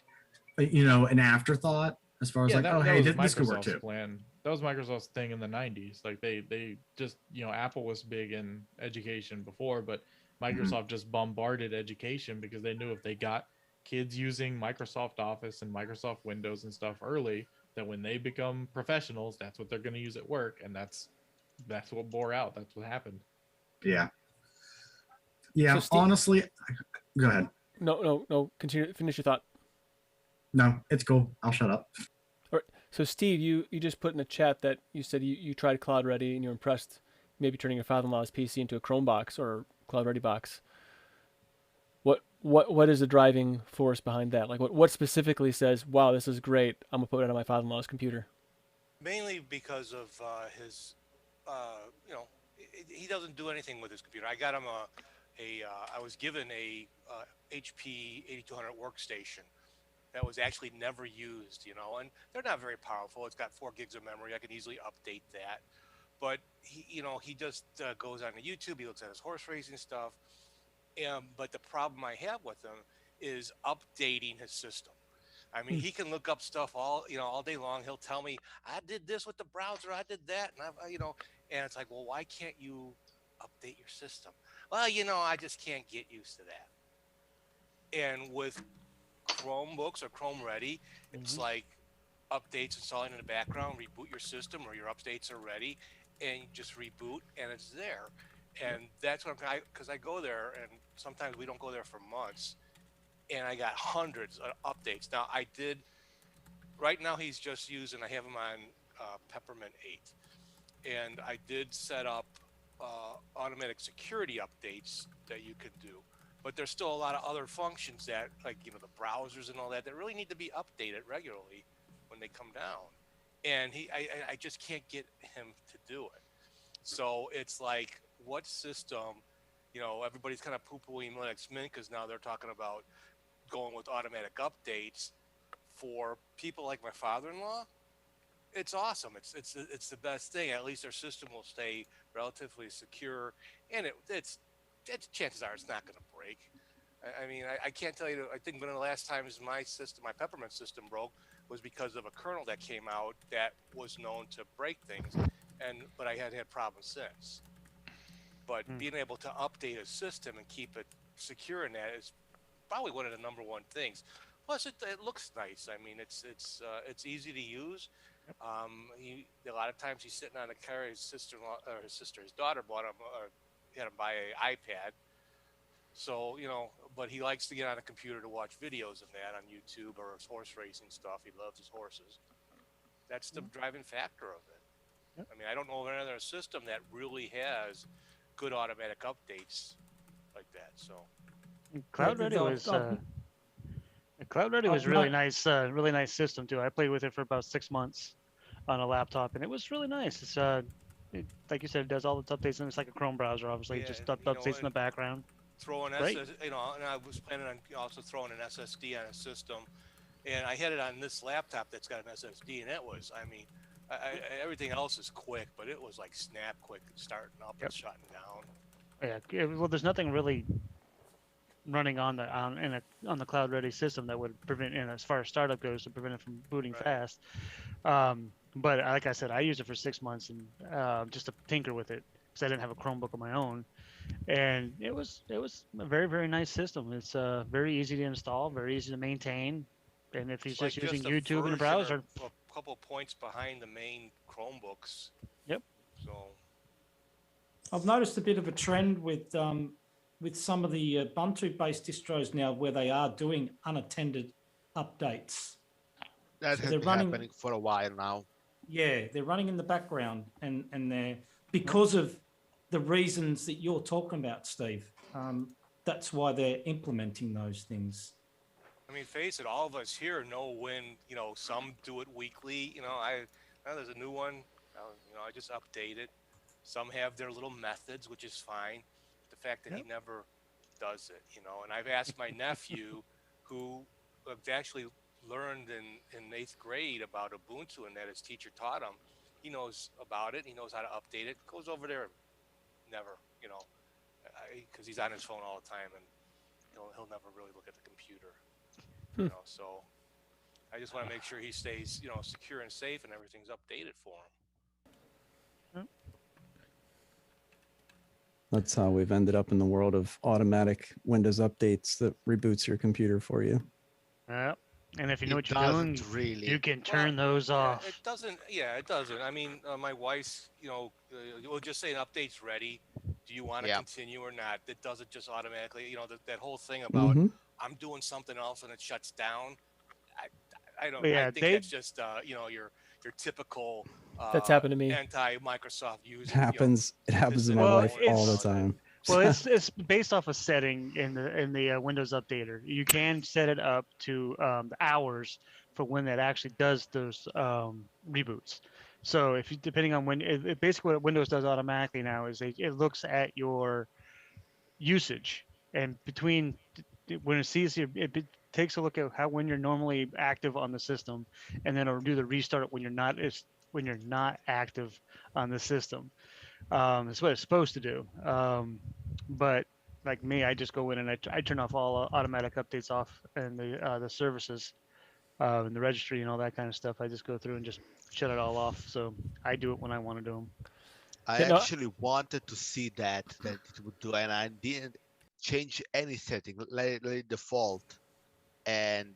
an afterthought as far as this could work too.
Plan. That was Microsoft's thing in the 90s. Like they just, Apple was big in education before, but Microsoft just bombarded education because they knew if they got kids using Microsoft Office and Microsoft Windows and stuff early, that when they become professionals, that's what they're going to use at work. And that's what bore out. That's what happened.
Yeah. Yeah. So Steve, honestly, go ahead.
No. Continue. Finish your thought.
No, it's cool. I'll shut up.
All right. So Steve, you just put in the chat that you said you tried Cloud Ready and you're impressed maybe turning your father-in-law's PC into a Chromebox or Cloud Ready box. What is the driving force behind that? Like what specifically says, wow, this is great, I'm gonna put it on my father-in-law's computer?
Mainly because of his, he doesn't do anything with his computer. I got him I was given a HP 8200 workstation that was actually never used, and they're not very powerful. It's got 4 gigs of memory. I can easily update that. But he just goes on to YouTube. He looks at his horse racing stuff. But the problem I have with him is updating his system. I mean, he can look up stuff all day long. He'll tell me, I did this with the browser, I did that, and and it's like, well, why can't you update your system? Well, I just can't get used to that. And with Chromebooks or Chrome Ready, it's like updates installing in the background, reboot your system, or your updates are ready, and you just reboot, and it's there. And that's what because I go there, and sometimes we don't go there for months, and I got hundreds of updates. Now right now he's just using, I have him on Peppermint 8, and I did set up automatic security updates that you could do, but there's still a lot of other functions that, like, the browsers and all that really need to be updated regularly when they come down, and I just can't get him to do it. So it's like, what system, everybody's kind of poo-pooing Linux Mint because now they're talking about going with automatic updates. For people like my father-in-law, it's awesome. It's the best thing. At least their system will stay relatively secure, and it's chances are it's not going to break. I mean, I can't tell you. I think one of the last times my peppermint system broke was because of a kernel that came out that was known to break things, but I had problems since. But being able to update a system and keep it secure in that is probably one of the number one things. Plus, it looks nice. I mean, it's easy to use. A lot of times he's sitting on a car. His daughter bought him, had him buy an iPad. So but he likes to get on a computer to watch videos of that on YouTube or horse racing stuff. He loves his horses. That's the driving factor of it. I mean, I don't know of any other system that really has good automatic updates like that. So
Cloud Ready was really nice, really nice system too. I played with it for about 6 months on a laptop, and it was really nice. It's like you said, it does all its updates, and it's like a Chrome browser, obviously, just updates in the background.
Throwing and I was planning on also throwing an SSD on a system, and I had it on this laptop that's got an SSD, and it was, I mean, everything else is quick, but it was like snap quick, starting up and shutting down.
Yeah, well, there's nothing really running on the Cloud Ready system that would prevent, and as far as startup goes, to prevent it from booting fast. But like I said, I used it for 6 months and just to tinker with it because I didn't have a Chromebook of my own, and it was a very, very nice system. It's very easy to install, very easy to maintain, and if he's just using YouTube in a browser,
a couple points behind the main Chromebooks.
Yep.
So
I've noticed a bit of a trend with some of the Ubuntu-based distros now, where they are doing unattended updates.
That has been happening for a while now.
Yeah, they're running in the background, and they're because of the reasons that you're talking about, Steve. That's why they're implementing those things.
I mean, face it, all of us here know when, some do it weekly. I know there's a new one, I just update it. Some have their little methods, which is fine. The fact that he never does it, and I've asked my nephew, who actually learned in 8th grade about Ubuntu, and that his teacher taught him. He knows about it. He knows how to update it. Goes over there, never, because he's on his phone all the time, and he'll never really look at the computer. So I just want to make sure he stays, secure and safe, and everything's updated for him.
That's how we've ended up in the world of automatic Windows updates that reboots your computer for you.
Yeah. And if you know what you're doing, you can turn those off.
It doesn't. Yeah, it doesn't. I mean, my wife's, we'll just say an update's ready. Do you want to continue or not? It doesn't just automatically, that whole thing about I'm doing something else and it shuts down. I don't. I think that's just your typical.
That's happened to me.
Anti-Microsoft user.
It happens to my wife all the time.
Well, it's based off a setting in the Windows Updater. You can set it up to the hours for when that actually does those reboots. So if you, depending on when, basically what Windows does automatically now is it looks at your usage, and between when it sees it takes a look at when you're normally active on the system, and then it'll do the restart when you're not active on the system. That's what it's supposed to do. But like me, I just go in and I turn off all automatic updates off and the services and the registry and all that kind of stuff. I just go through and just shut it all off. So I do it when I want to do them.
I actually wanted to see that it would do, and I didn't change any setting, let it default, and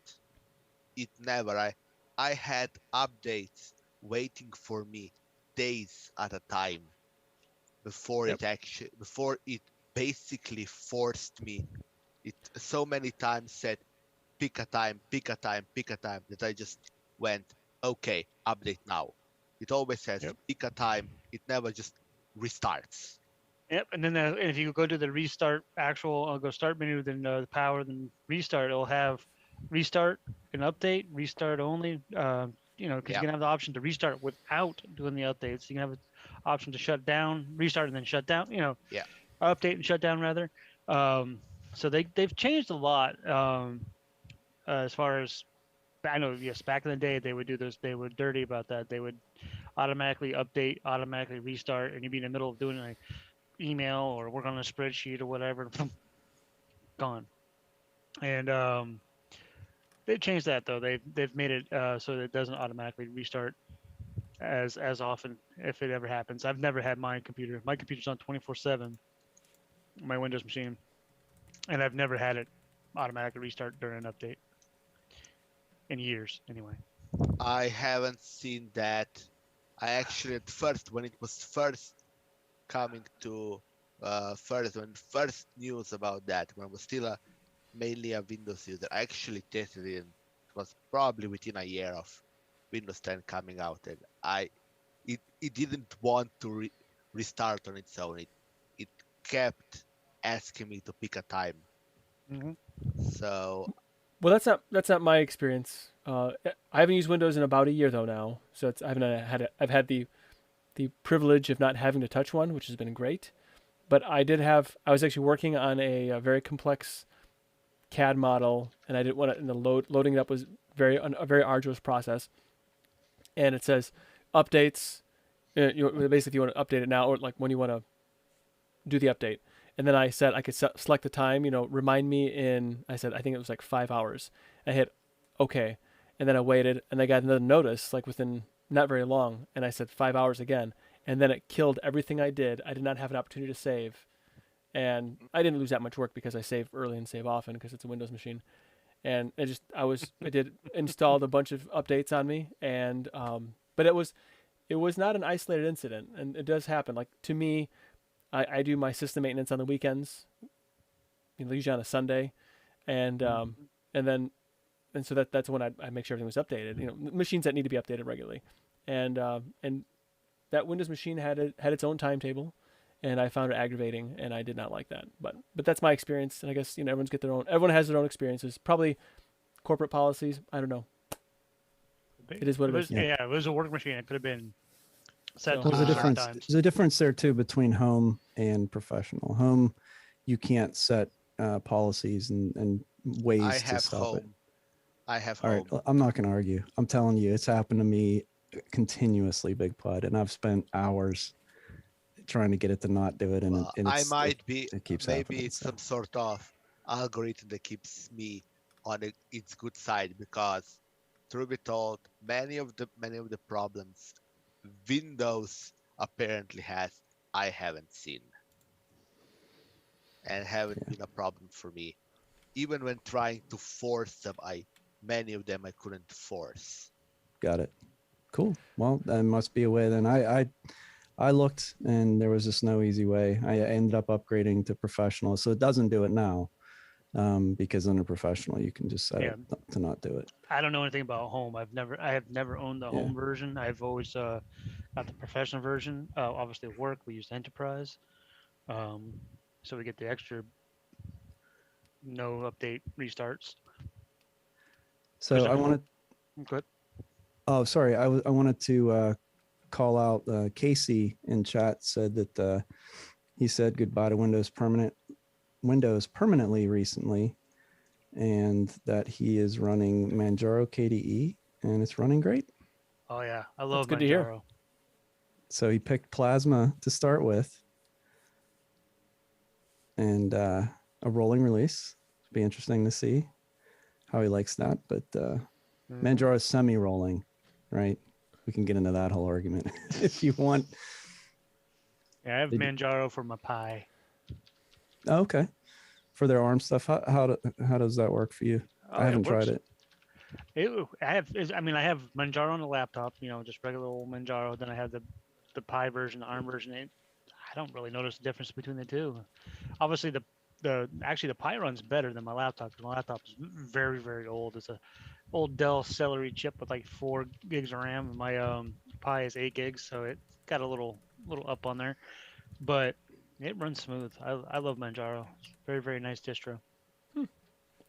it never. I had updates waiting for me days at a time before it basically forced me. It so many times said pick a time that I just went, okay, update now. It always says pick a time. It never just restarts.
Yep, and then if you go to the restart go start menu, then the power, then restart, it'll have restart and update, restart only. Because you can have the option to restart without doing the updates. You can have an option to shut down, restart, and then shut down. Update and shut down rather. So they've changed a lot as far as I know, yes, back in the day they would do this. They were dirty about that. They would automatically update, automatically restart, and you'd be in the middle of doing like email or work on a spreadsheet or whatever, gone. And they've changed that though. They've made it so that it doesn't automatically restart as often if it ever happens. I've never had my computer. My computer's on 24/7, my Windows machine, and I've never had it automatically restart during an update in years anyway.
I haven't seen that. I actually at first, when it was first coming to first news about that, when I was still mainly a Windows user, I actually tested it. It was probably within a year of Windows 10 coming out, and it didn't want to restart on its own. It kept asking me to pick a time.
Mm-hmm.
So
Well, that's not my experience. I haven't used Windows in about a year though now, so I've had the privilege of not having to touch one, which has been great. But I was actually working on a very complex CAD model, and I didn't want to. And the loading it up was a very arduous process. And it says updates. Basically, if you want to update it now, or like when you want to do the update. And then I said I could select the time. Remind me in. I said I think it was like 5 hours. I hit OK, and then I waited, and I got another notice like within not very long, and I said 5 hours again, and then it killed everything I did. I did not have an opportunity to save, and I didn't lose that much work because I save early and save often because it's a Windows machine, and I did installed a bunch of updates on me, and but it was not an isolated incident, and it does happen. Like to me, I do my system maintenance on the weekends, usually on a Sunday, and so that's when I make sure everything was updated. Machines that need to be updated regularly, and that Windows machine had its own timetable, and I found it aggravating, and I did not like that. But that's my experience, and I guess everyone has their own experiences. Probably corporate policies. I don't know. It is what it is.
Yeah, it was a work machine. It could have been set.
There's a difference there too between home and professional. Home, you can't set policies and ways to stop it.
I have
All right, I'm not going to argue. I'm telling you, it's happened to me continuously, Big Pud, and I've spent hours trying to get it to not do it, and it keeps happening.
Maybe it's some sort of algorithm that keeps me on its good side, because truth be told, many of the problems Windows apparently has, I haven't seen, and haven't been a problem for me. Even when trying to force them, many of them I couldn't force.
Got it. Cool. Well, that must be a way then. I looked, and there was just no easy way. I ended up upgrading to professional, so it doesn't do it now, because under professional you can just set it to not do it.
I don't know anything about home. I have never owned the home version. I've always got the professional version. Obviously at work we use Enterprise, so we get the extra no update restarts.
So I wanted.
Good.
Oh, sorry. I wanted to call out Casey in chat. Said that he said goodbye to Windows permanently recently, and that he is running Manjaro KDE, and it's running great.
Oh yeah, I love
good to hear.
So he picked Plasma to start with, and a rolling release. It'll be interesting to see how he likes that, but Manjaro is semi-rolling, right? We can get into that whole argument if you want.
Yeah, I have Manjaro for my Pi.
Oh, okay. For their ARM stuff, how does that work for you? I haven't tried it.
I have Manjaro on the laptop, just regular old Manjaro. Then I have the Pi version, the ARM version. I don't really notice the difference between the two. Obviously, the Pi runs better than my laptop, because my laptop is very, very old. It's a old Dell Celery chip with like 4 gigs of RAM, and my Pi is 8 gigs, so it got a little up on there, but it runs smooth. I love Manjaro. It's very, very nice distro.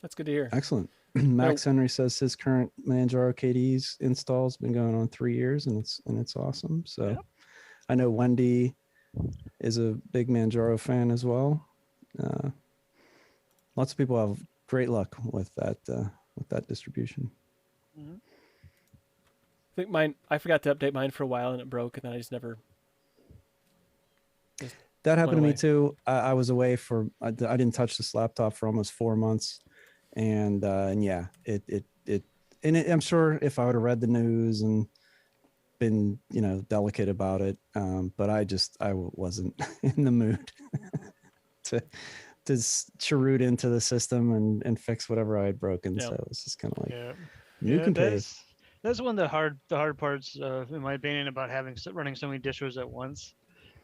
That's good to hear.
Excellent. Max Henry says his current Manjaro KDE's install's been going on 3 years, and it's awesome. So I know Wendy is a big Manjaro fan as well. Lots of people have great luck with that distribution.
I think mine. I forgot to update mine for a while, and it broke, and then I just never.
That happened to
away.
me too. I was away for. I didn't touch this laptop for almost 4 months, and yeah, I'm sure if I would have read the news and been delicate about it, but I wasn't in the mood to cheroot into the system and fix whatever I had broken.
Yeah.
So it was just kind of like
Yeah,
nuke and pave.
that's one of the hard parts, in my opinion, about running so many distros at once.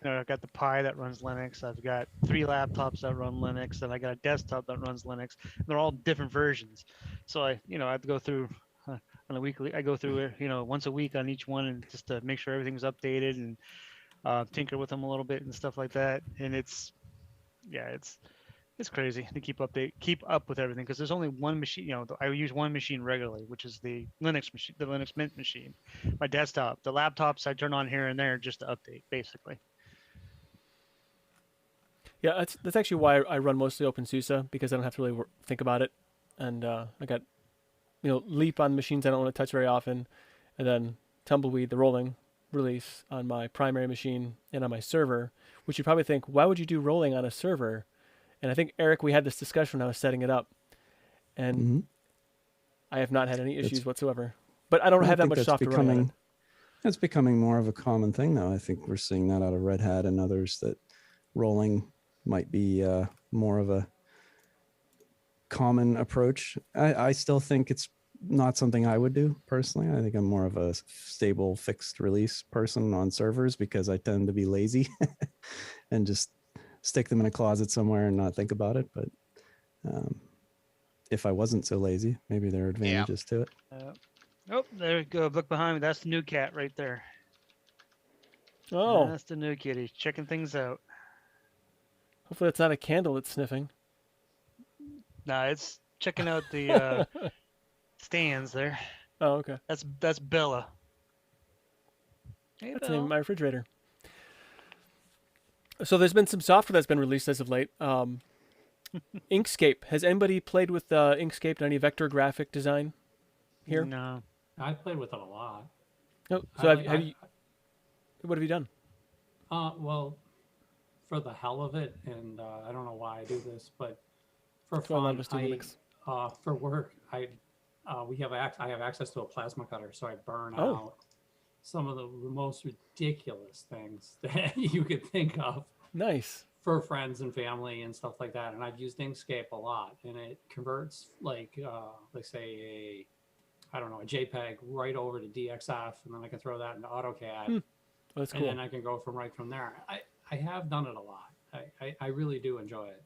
I've got the Pi that runs Linux. I've got 3 laptops that run Linux, and I got a desktop that runs Linux. And they're all different versions. So I have to go through on a weekly. I go through once a week on each one, and just to make sure everything's updated and tinker with them a little bit and stuff like that. And it's crazy to keep up with everything, because there's only one machine. I use one machine regularly, which is the Linux machine, the Linux Mint machine. My desktop, the laptops I turn on here and there just to update, basically.
Yeah, that's actually why I run mostly OpenSUSE, because I don't have to really think about it, and I got Leap on machines I don't want to touch very often, and then Tumbleweed, the rolling release on my primary machine and on my server, which you probably think, why would you do rolling on a server? And I think, Eric, we had this discussion when I was setting it up, and I have not had any issues whatsoever. But I don't have that much software running on it.
It's becoming more of a common thing, though. I think we're seeing that out of Red Hat and others, that rolling might be more of a common approach. I still think it's not something I would do personally. I think I'm more of a stable fixed release person on servers, because I tend to be lazy and just stick them in a closet somewhere and not think about it. But if I wasn't so lazy, maybe there are advantages to it.
Oh, there you go. Look behind me. That's the new cat right there.
Oh,
that's the new kitty checking things out.
Hopefully it's not a candle it's sniffing.
Nah, it's checking out the stands there.
Oh, okay.
That's Bella. Hey,
That's
Bella.
in my refrigerator. So there's been some software that's been released as of late. Inkscape. Has anybody played with Inkscape and any vector graphic design here?
No.
I've played with it a lot.
No. So have you? What have you done?
Well, for the hell of it, and I don't know why I do this, but for
That's why a lot of
fun,
us do Linux.
for work, I have access to a plasma cutter, so I burn
Oh.
out some of the most ridiculous things that you could think of.
Nice.
For friends and family and stuff like that. And I've used Inkscape a lot, and it converts like say a JPEG right over to DXF, and then I can throw that into AutoCAD.
That's cool.
And then I can go from there. I have done it a lot. I really do enjoy it.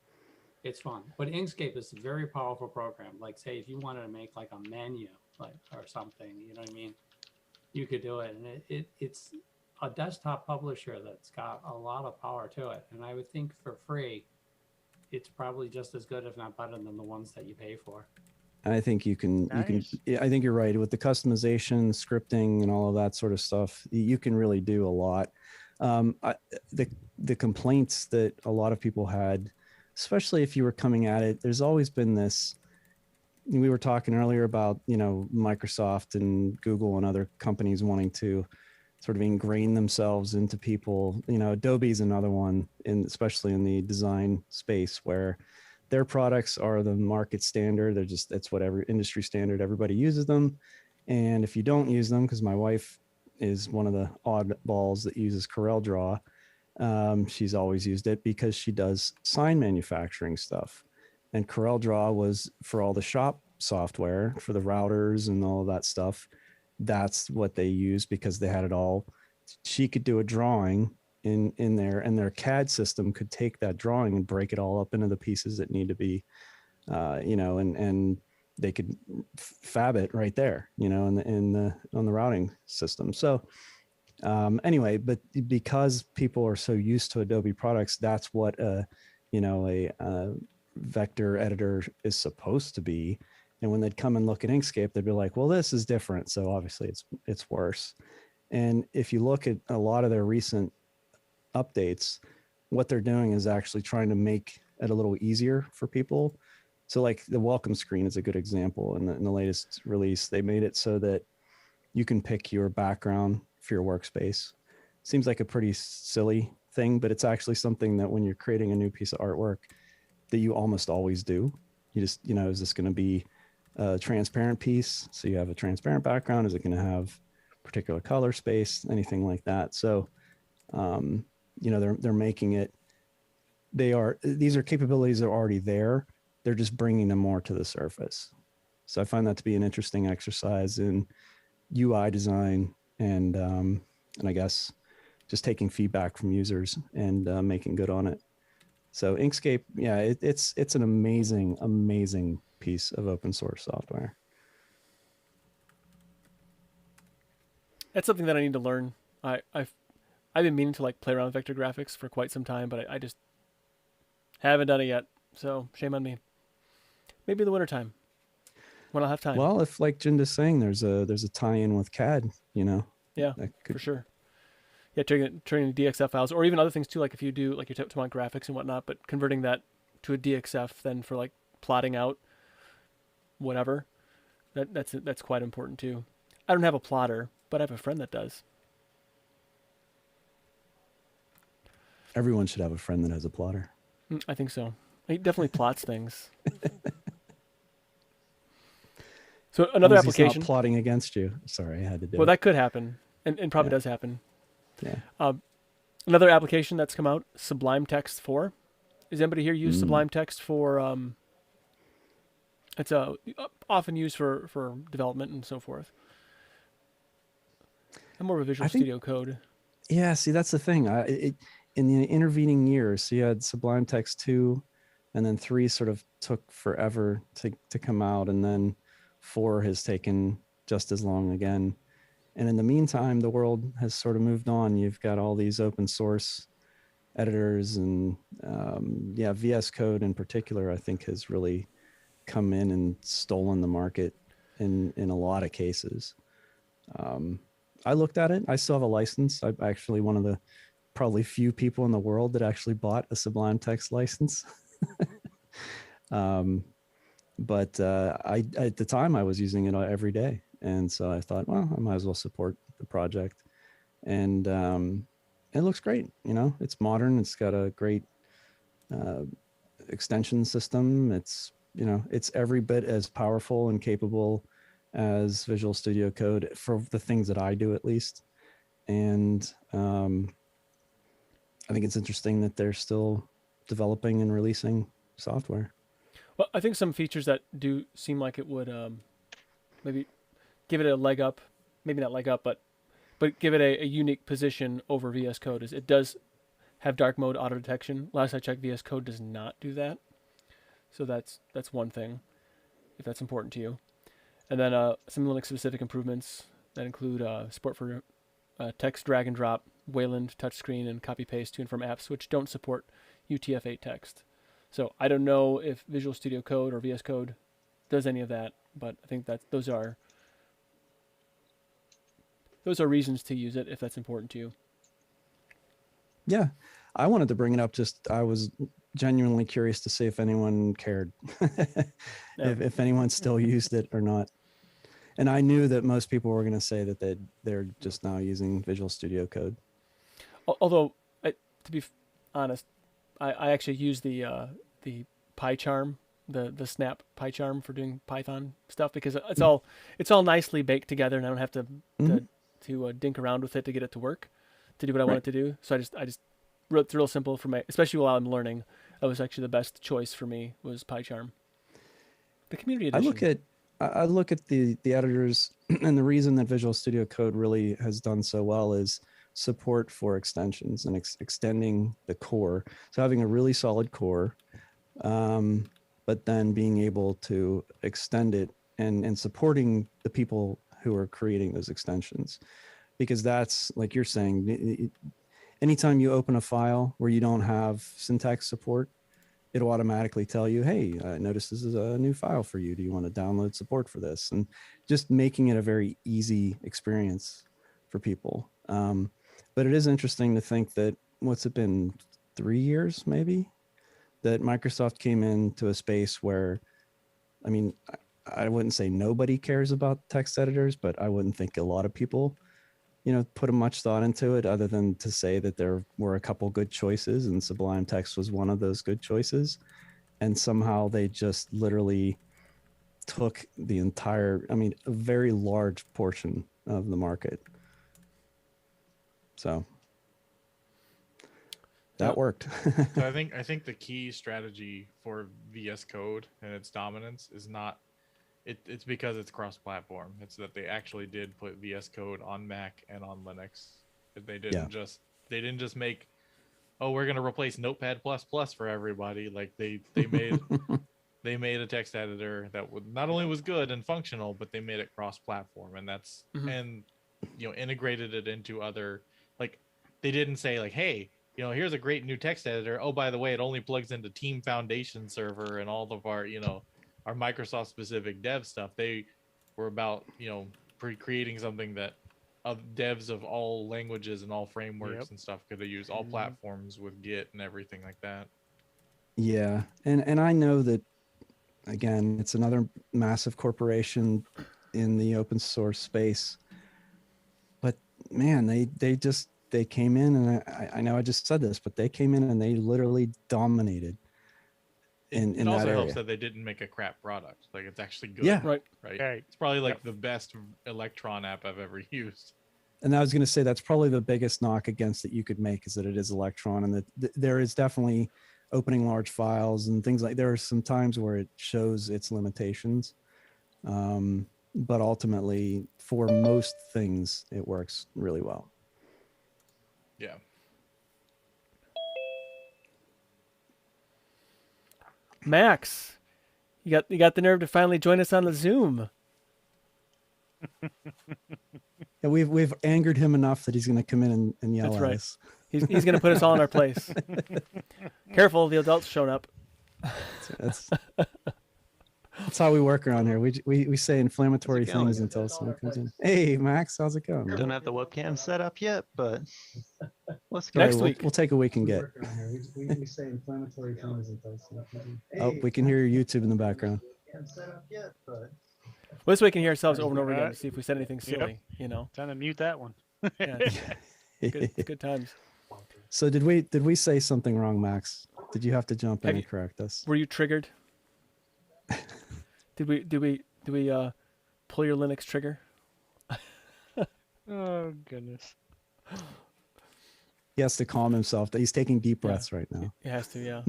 It's fun. But Inkscape is a very powerful program. Like, say, if you wanted to make like a menu, or something, you know what I mean? You could do it. And it's a desktop publisher that's got a lot of power to it. And I would think for free, it's probably just as good, if not better, than the ones that you pay for.
I think I think you're right. With the customization, scripting, and all of that sort of stuff, you can really do a lot. The complaints that a lot of people had, especially if you were coming at it, there's always been this. We were talking earlier about, Microsoft and Google and other companies wanting to sort of ingrain themselves into people. Adobe's another one, especially in the design space, where their products are the market standard. It's whatever industry standard, everybody uses them. And if you don't use them, because my wife is one of the oddballs that uses CorelDRAW, she's always used it because she does sign manufacturing stuff. And CorelDRAW was for all the shop software, for the routers and all of that stuff. That's what they used because they had it all. She could do a drawing in there, and their CAD system could take that drawing and break it all up into the pieces that need to be, and they could fab it right there, on the routing system. So anyway, but because people are so used to Adobe products, that's what a vector editor is supposed to be. And when they'd come and look at Inkscape, they'd be like, well, this is different. So obviously it's worse. And if you look at a lot of their recent updates, what they're doing is actually trying to make it a little easier for people So like the welcome screen is a good example. In the latest release, they made it so that you can pick your background for your workspace. Seems like a pretty silly thing, but it's actually something that when you're creating a new piece of artwork that you almost always do. You just, is this going to be a transparent piece? So you have a transparent background. Is it going to have particular color space, anything like that? So, they're making it, these are capabilities that are already there. They're just bringing them more to the surface. So I find that to be an interesting exercise in UI design and I guess just taking feedback from users and making good on it. So Inkscape, yeah, it's an amazing piece of open source software.
That's something that I need to learn. I've been meaning to like play around with vector graphics for quite some time, but I just haven't done it yet. So shame on me. Maybe in the wintertime when I'll have time.
Well, if like Jinda's saying, there's a tie-in with CAD,
Yeah, for sure. Yeah, turning DXF files, or even other things too, like if you do like your talking about graphics and whatnot, but converting that to a DXF then for like plotting out whatever, that's quite important too. I don't have a plotter, but I have a friend that does.
Everyone should have a friend that has a plotter.
I think so. He definitely plots things. So another application.
He's not plotting against you. Sorry, I had to do it.
Well, that could happen, and probably does happen.
Yeah.
Another application that's come out, Sublime Text 4. Does anybody here use Sublime Text for? It's often used for development and so forth. I'm more of a Visual Studio Code.
Yeah, see, that's the thing. In the intervening years, so you had Sublime Text 2, and then 3 sort of took forever to come out, and then 4 has taken just as long again. And in the meantime, the world has sort of moved on. You've got all these open source editors, and VS Code in particular, I think, has really come in and stolen the market in a lot of cases. I looked at it. I still have a license. I'm actually one of the probably few people in the world that actually bought a Sublime Text license. But at the time I was using it every day. And so I thought, well, I might as well support the project. And it looks great. It's modern. It's got a great extension system. It's, it's every bit as powerful and capable as Visual Studio Code for the things that I do, at least. And I think it's interesting that they're still developing and releasing software.
Well, I think some features that do seem like it would maybe give it a leg up, maybe not leg up, but give it a unique position over VS Code is it does have dark mode auto detection. Last I checked, VS Code does not do that. So that's one thing, if that's important to you. And then some Linux specific improvements that include support for text drag and drop, Wayland touchscreen, and copy paste to and from apps which don't support UTF-8 text. So I don't know if Visual Studio Code or VS Code does any of that, but I think that those are reasons to use it if that's important to you.
Yeah, I wanted to bring it up. I was genuinely curious to see if anyone cared, if anyone still used it or not. And I knew that most people were going to say that they're just now using Visual Studio Code.
Although, to be honest, I actually use the PyCharm, the Snap PyCharm for doing Python stuff because it's all nicely baked together, and I don't have to dink around with it to get it to work, to do what I want it to do. So I just wrote it's real simple for especially while I'm learning. That was actually the best choice for me was PyCharm. The community edition.
I look at the editors, and the reason that Visual Studio Code really has done so well is support for extensions and extending the core. So having a really solid core, but then being able to extend it and supporting the people who are creating those extensions. Because that's, like you're saying, anytime you open a file where you don't have syntax support, it'll automatically tell you, hey, I noticed this is a new file for you. Do you want to download support for this? And just making it a very easy experience for people. But it is interesting to think that, what's it been, 3 years maybe, that Microsoft came into a space where I mean, I wouldn't say nobody cares about text editors, but I wouldn't think a lot of people, put much thought into it other than to say that there were a couple good choices and Sublime Text was one of those good choices. And somehow they just literally took the entire, a very large portion of the market. So that worked.
So I think the key strategy for VS Code and its dominance is not it's because it's cross-platform. It's that they actually did put VS Code on Mac and on Linux. They didn't just make, oh, we're gonna replace Notepad++ for everybody. Like they made they made a text editor that not only was good and functional, but they made it cross-platform, and that's and integrated it into other, like they didn't say like, hey, here's a great new text editor. Oh, by the way, it only plugs into Team Foundation server and all of our our Microsoft specific dev stuff. They were about creating something that devs of all languages and all frameworks and stuff could use, all platforms with Git and everything like that.
Yeah, and I know that, again, it's another massive corporation in the open source space, but man, they came in, and I know I just said this, but they came in and they literally dominated in
it
that
also
area.
helps that they didn't make a crap product. Like, it's actually good.
Yeah.
Right. It's probably like the best Electron app I've ever used.
And I was going to say that's probably the biggest knock against that you could make, is that it is Electron, and that there is definitely opening large files and things like, there are some times where it shows its limitations. But ultimately, for most things, it works really well.
Yeah.
Max, you got the nerve to finally join us on the Zoom.
Yeah, we've angered him enough that he's going to come in and yell
That's
at
right.
us.
He's going to put us all in our place. Careful, the adults showing up.
That's how we work around here. We say inflammatory things until someone comes in. Hey, Max, how's it going?
Don't have the webcam set up yet, but let's
go.
Next week.
We'll take a week and get.
We say inflammatory things until someone comes in.
Oh, we can hear your YouTube in the background.
set up yet, but
Well, this way we can hear ourselves over and over again to see if we said anything silly.
Time to mute that one.
Yeah. Good times.
So did we say something wrong, Max? Did you have to jump in and correct us?
Were you triggered? Did we pull your Linux trigger?
Oh goodness.
He has to calm himself. He's taking deep breaths right now.
He has to, yeah.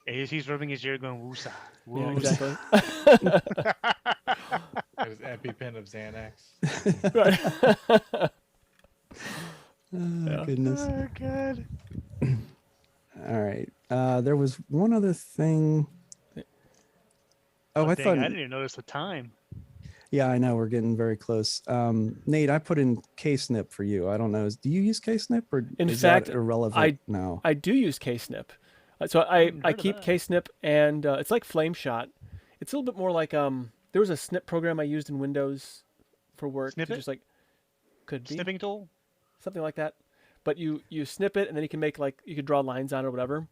He's rubbing his ear going woosah.
Yeah, exactly.
There's EpiPen of Xanax.
Right.
Oh, goodness.
Oh, God.
All right. There was one other thing. Oh, I thought.
I didn't even notice the time.
Yeah, I know. We're getting very close. Nate, I put in Ksnip for you. I don't know. Do you use Ksnip, or is that irrelevant now?
I do use Ksnip. So I keep Ksnip, and it's like Flameshot. It's a little bit more like there was a snip program I used in Windows for work.
Snippet?
Just like could be
Snipping tool?
something like that. But you snip it, and then you can make you could draw lines on it or whatever.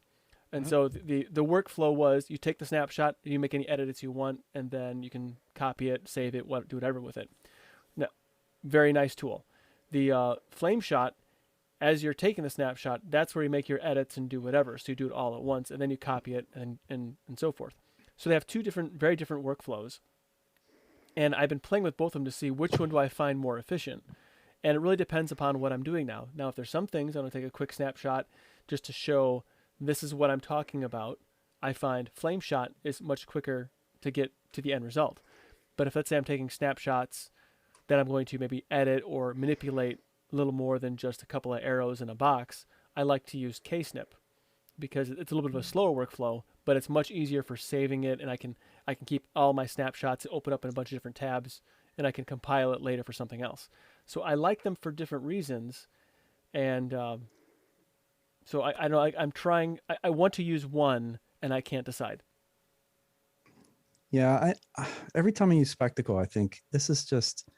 And so the workflow was you take the snapshot, you make any edits you want, and then you can copy it, save it, do whatever with it. Now, very nice tool. The Flameshot, as you're taking the snapshot, that's where you make your edits and do whatever. So you do it all at once, and then you copy it and so forth. So they have two very different workflows. And I've been playing with both of them to see which one do I find more efficient. And it really depends upon what I'm doing now. Now, if there's some things I'm going to take a quick snapshot just to show this is what I'm talking about, I find Flameshot is much quicker to get to the end result. But if, let's say, I'm taking snapshots that I'm going to maybe edit or manipulate a little more than just a couple of arrows in a box, I like to use Ksnip because it's a little bit of a slower workflow, but it's much easier for saving it, and I can keep all my snapshots open up in a bunch of different tabs, and I can compile it later for something else. So I like them for different reasons, and so I know I'm trying. I want to use one, and I can't decide.
Yeah, I every time I use Spectacle, I think this is just,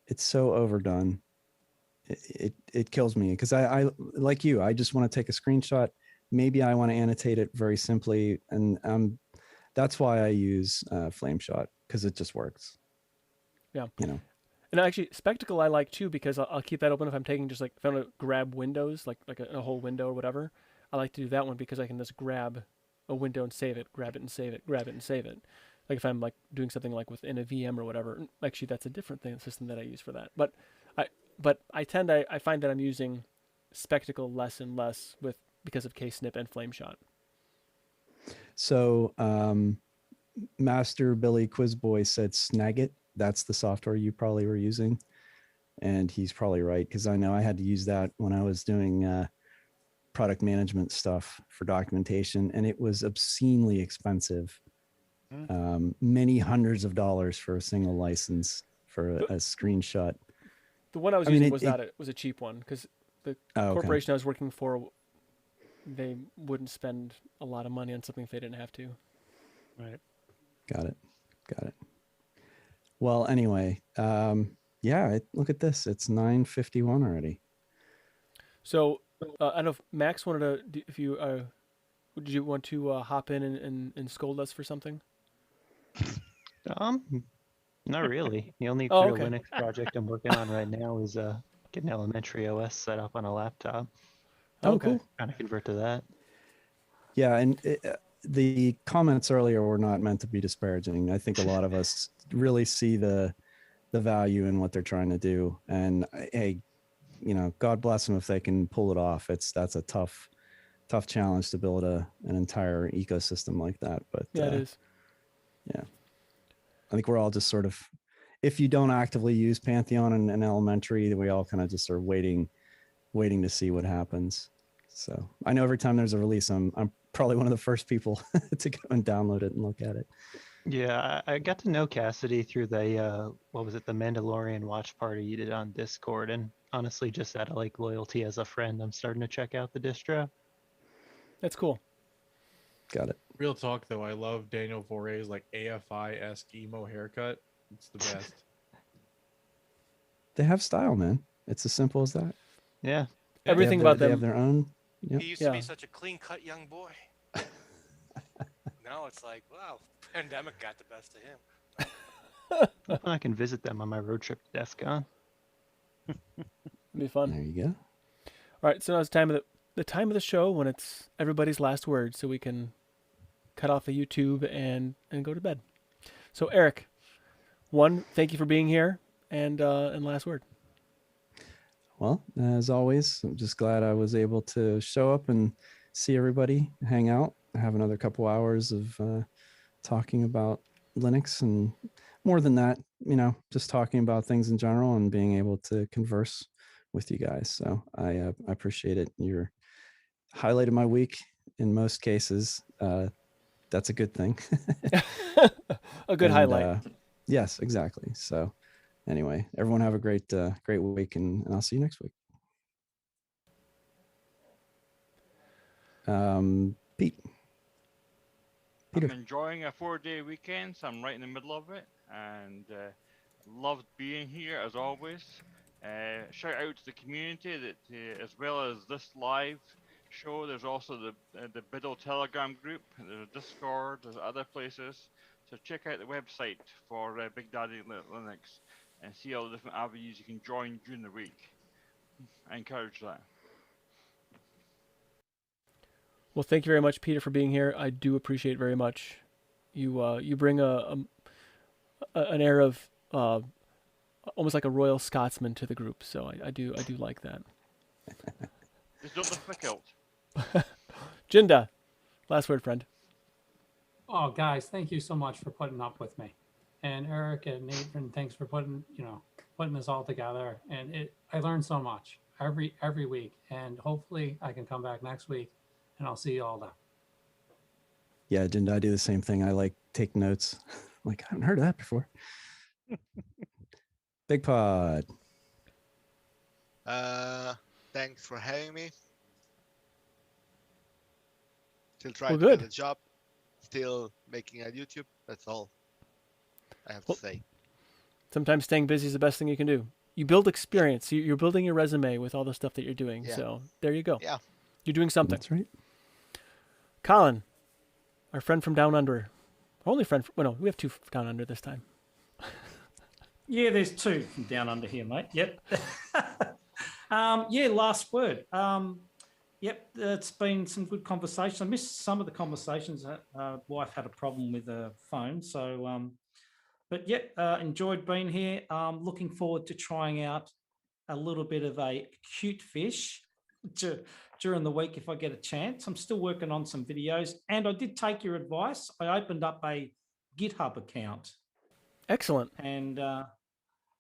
it's so overdone. It kills me because I like you. I just want to take a screenshot. Maybe I want to annotate it very simply, and that's why I use Flameshot. because it just works.
Yeah.
You know.
And actually, Spectacle I like too because I'll keep that open if I'm taking just like if I want to grab windows, like a whole window or whatever. I like to do that one because I can just grab a window and save it, grab it and save it, grab it and save it. Like if I'm like doing something like within a VM or whatever. Actually, that's a different system that I use for that. But I find that I'm using Spectacle less and less because of Ksnip and Flameshot.
So Master Billy Quizboy said Snagit. That's the software you probably were using. And he's probably right, because I know I had to use that when I was doing product management stuff for documentation, and it was obscenely expensive. Many hundreds of dollars for a single license for a screenshot.
The one I was using was a cheap one because the corporation I was working for, they wouldn't spend a lot of money on something if they didn't have to.
Right.
Got it. Well, anyway, yeah, look at this. It's 9:51 already.
So I don't know if Max wanted to, if you, did you want to hop in and scold us for something?
Not really. The only
Oh,
pure
okay.
Linux project I'm working on right now is getting elementary OS set up on a laptop.
Oh, cool.
Trying to convert to that.
Yeah, and the comments earlier were not meant to be disparaging. I think a lot of us really see the value in what they're trying to do, and hey, you know, God bless them if they can pull it off. That's a tough challenge to build an entire ecosystem like that. But
yeah, it is.
Yeah, I think we're all just sort of, if you don't actively use Pantheon and elementary, we all kind of just are waiting to see what happens. So I know every time there's a release, I'm probably one of the first people to go and download it and look at it.
Yeah, I got to know Cassidy through the what was it, the Mandalorian watch party you did on Discord, and honestly, just out of like loyalty as a friend, I'm starting to check out the distro.
That's cool.
Got it.
Real talk though, I love Daniel Foray's like AFI-esque emo haircut. It's the best.
They have style, man. It's as simple as that.
Yeah.
Everything about them.
They have their own. Yep.
He used to be such a clean-cut young boy. Now it's like, wow, pandemic got the best of him.
I can visit them on my road trip to DEFCON.
It'd be fun.
There you go.
All right, so now it's time of the time of the show when it's everybody's last word, so we can cut off the YouTube and go to bed. So Eric, thank you for being here, and last word.
Well, as always, I'm just glad I was able to show up and see everybody, hang out, have another couple hours of talking about Linux, and more than that, you know, just talking about things in general and being able to converse with you guys. So I appreciate it. You're highlighted my week in most cases. That's a good thing.
A good highlight.
Yes, exactly. So anyway, everyone have a great week, and I'll see you next week. Peter.
I'm enjoying a 4-day weekend, so I'm right in the middle of it, and loved being here as always. Shout out to the community that, as well as this live show, there's also the BDLL Telegram group, there's Discord, there's other places. So check out the website for Big Daddy Linux and see all the different avenues you can join during the week. I encourage that.
Well, thank you very much, Peter, for being here. I do appreciate it very much. You bring an air of almost like a royal Scotsman to the group, so I do like that.
Just don't lift my kilt.
Jinda, last word, friend.
Oh, guys, thank you so much for putting up with me, and Eric and Nathan, thanks for putting this all together. And I learned so much every week, and hopefully I can come back next week, and I'll see you all then.
Yeah, didn't I do the same thing? I like take notes. Like, I haven't heard of that before. Big Pod.
Thanks for having me. Still trying
Well,
to
good.
get a job. Still making a YouTube. That's all I have to say.
Sometimes staying busy is the best thing you can do. You build experience. You're building your resume with all the stuff that you're doing.
Yeah.
So there you go.
Yeah.
You're doing something.
That's right.
Colin, our friend from Down Under, Only friend. Well, no, we have two down under this time.
Yeah, there's two from down under here, mate. Yep. Yeah, last word. Yep, it's been some good conversations. I missed some of the conversations. Wife had a problem with her phone, so but yep, enjoyed being here. Looking forward to trying out a little bit of a cute fish during the week if I get a chance. I'm still working on some videos, and I did take your advice. I opened up a GitHub account.
Excellent.
And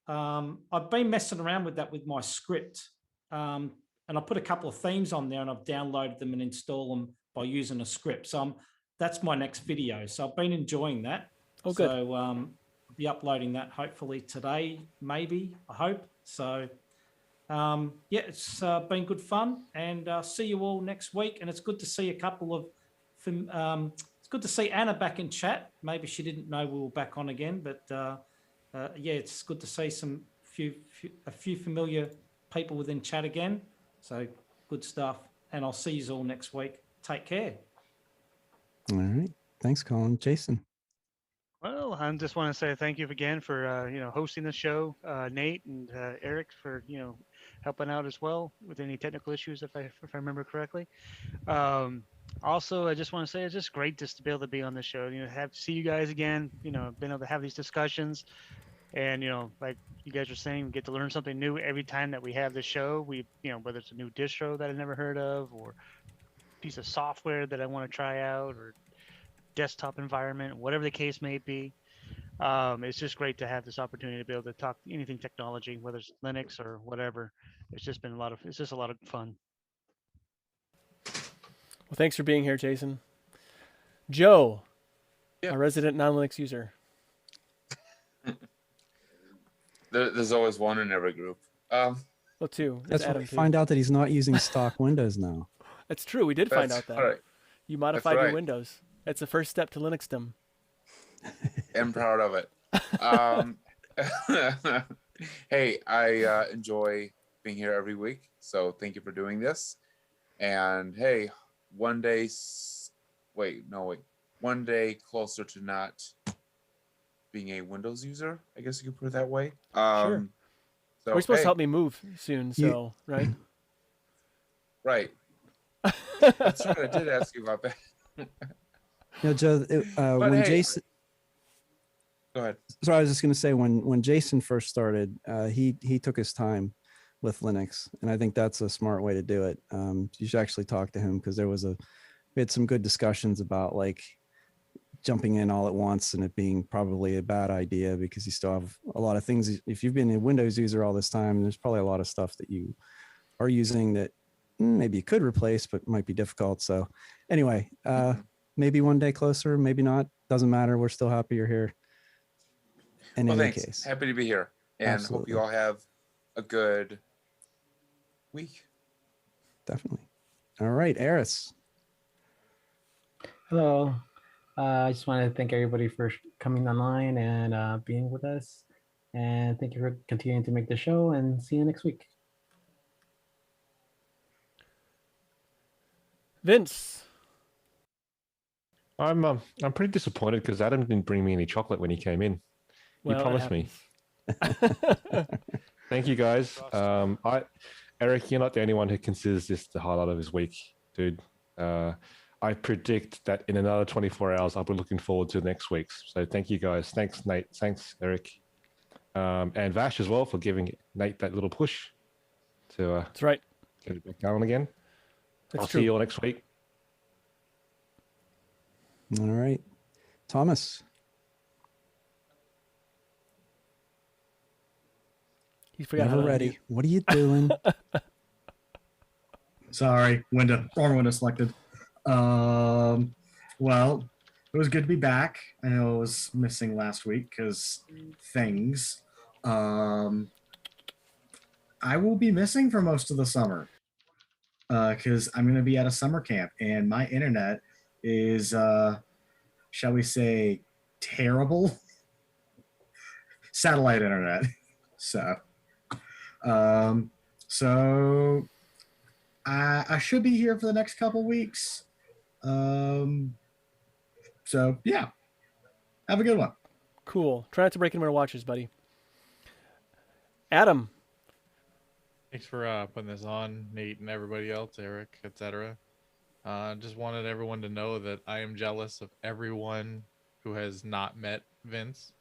I've been messing around with that with my script. And I put a couple of themes on there, and I've downloaded them and installed them by using a script. So that's my next video. So I've been enjoying that.
Oh, good.
So I'll be uploading that hopefully today, maybe, I hope. So yeah, it's been good fun, and see you all next week. And it's good to see a couple of, it's good to see Anna back in chat. Maybe she didn't know we were back on again, but yeah, it's good to see a few familiar people within chat again. So good stuff. And I'll see you all next week. Take care.
All right. Thanks, Colin. Jason.
Well, I just want to say thank you again for hosting the show, Nate and Eric for helping out as well with any technical issues if I remember correctly. Also, I just want to say it's just great just to be able to be on the show. See you guys again. Being able to have these discussions, and like you guys are saying, we get to learn something new every time that we have the show. We whether it's a new distro that I never heard of, or piece of software that I want to try out, or desktop environment, whatever the case may be. It's just great to have this opportunity to be able to talk anything technology, whether it's Linux or whatever. It's just a lot of fun.
Well, thanks for being here, Jason. Joe, a resident non-Linux user.
There's always one in every group.
Well, two.
That's when we find out that he's not using stock Windows now.
That's true. We did find out that.
Right.
You modified your Windows. That's the first step to Linuxdom.
I'm proud of it. Hey, I enjoy being here every week, so thank you for doing this. And hey, one day closer to not being a Windows user, I guess you could put it that way.
Sure.
So,
You're supposed to help me move soon, so right?
Right. That's right. I did ask you about that.
Joe, when Jason.
Go ahead.
So I was just going to say, when Jason first started, he took his time with Linux, and I think that's a smart way to do it. You should actually talk to him, because we had some good discussions about like jumping in all at once and it being probably a bad idea, because you still have a lot of things. If you've been a Windows user all this time, there's probably a lot of stuff that you are using that maybe you could replace, but might be difficult. So anyway, maybe one day closer, maybe not. Doesn't matter. We're still happy you're here. In any
Thanks.
case.
Happy to be here, and
Absolutely.
hope you all have a good week.
Definitely. All right, Eris.
Hello. I just want to thank everybody for coming online and being with us. And thank you for continuing to make the show, and see you next week.
Vince.
I'm pretty disappointed because Adam didn't bring me any chocolate when he came in.
Well,
you promised me. Thank you, guys. Eric, you're not the only one who considers this the highlight of his week, dude. I predict that in another 24 hours, I'll be looking forward to next week's. So thank you, guys. Thanks, Nate. Thanks, Eric. And Vash as well for giving Nate that little push to
that's right.
Get it back going again. I'll
true.
see you all next week.
All right. Thomas.
He's forgot
Never
how to
ready.
unmute.
What are you doing?
Sorry, wrong window selected. Well, it was good to be back. I know I was missing last week because things. I will be missing for most of the summer because I'm going to be at a summer camp, and my internet is, shall we say, terrible. Satellite internet. So I should be here for the next couple weeks. So yeah, Have a good one.
Cool. Try not to break any more watches, buddy. Adam.
Thanks for putting this on, Nate and everybody else, Eric, etc. Just wanted everyone to know that I am jealous of everyone who has not met Vince.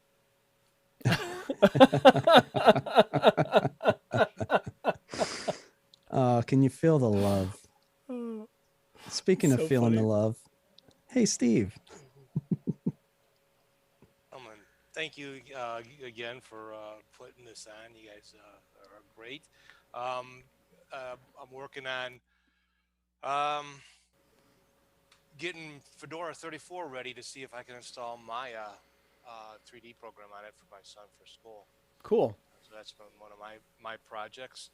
Can you feel the love? Speaking of
So
feeling
funny.
the love, hey Steve.
Thank you again for putting this on. You guys are great. I'm working on getting Fedora 34 ready to see if I can install my 3D program on it for my son for school.
Cool.
So that's been one of my projects.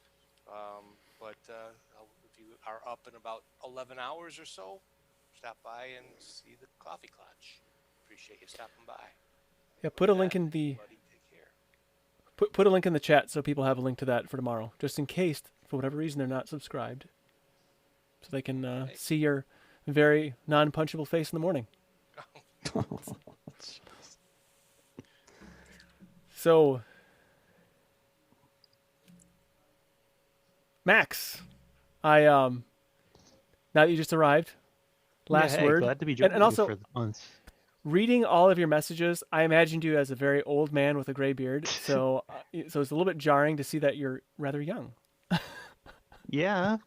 But if you are up in about 11 hours or so, stop by and see the coffee clutch. Appreciate you stopping by.
Yeah, put a link in the put a link in the chat so people have a link to that for tomorrow, just in case for whatever reason they're not subscribed, so they can see your very non-punchable face in the morning. So, Max, now that you just arrived, last
hey,
word,
glad to be joining
and
you
also
for the once.
reading all of your messages, I imagined you as a very old man with a gray beard. So, so it's a little bit jarring to see that you're rather young.
Yeah.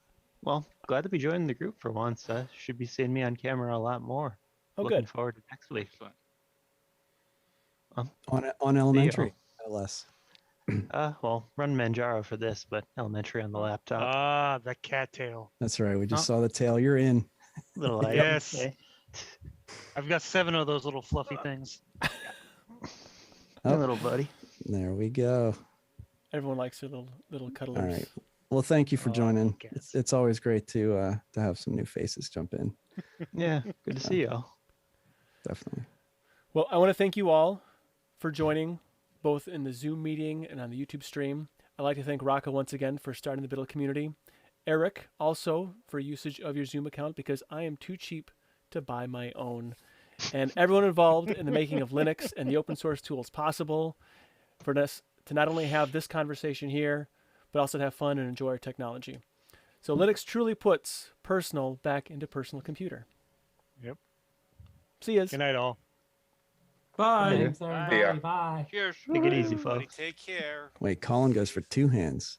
Well, glad to be joining the group for once. Should be seeing me on camera a lot more.
Oh,
Looking
good.
forward to next week.
On elementary, no less.
Well, run Manjaro for this, but elementary on the laptop.
The cattail.
That's right. We just saw the tail. You're in.
Little item.
Yes.
Okay.
I've got 7 of those little fluffy things.
Oh,
little buddy.
There we go.
Everyone likes their little cuddlers.
All right. Well, thank you for joining. It's always great to have some new faces jump in.
Yeah, good to see y'all.
Definitely.
Well, I want to thank you all for joining, both in the Zoom meeting and on the YouTube stream. I'd like to thank Rocco once again for starting the BDLL community. Eric, also for usage of your Zoom account, because I am too cheap to buy my own. And everyone involved in the making of Linux and the open source tools possible for us to not only have this conversation here, but also to have fun and enjoy our technology. So Linux truly puts personal back into personal computer.
Yep.
See yous.
Good night, all.
Bye.
Thanks, everybody.
Yeah.
Bye.
Cheers.
Take it easy,
Everybody
folks.
take care.
Wait, Colin goes for 2 hands.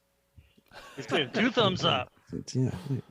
He's doing 2 thumbs up.
Yeah. Wait.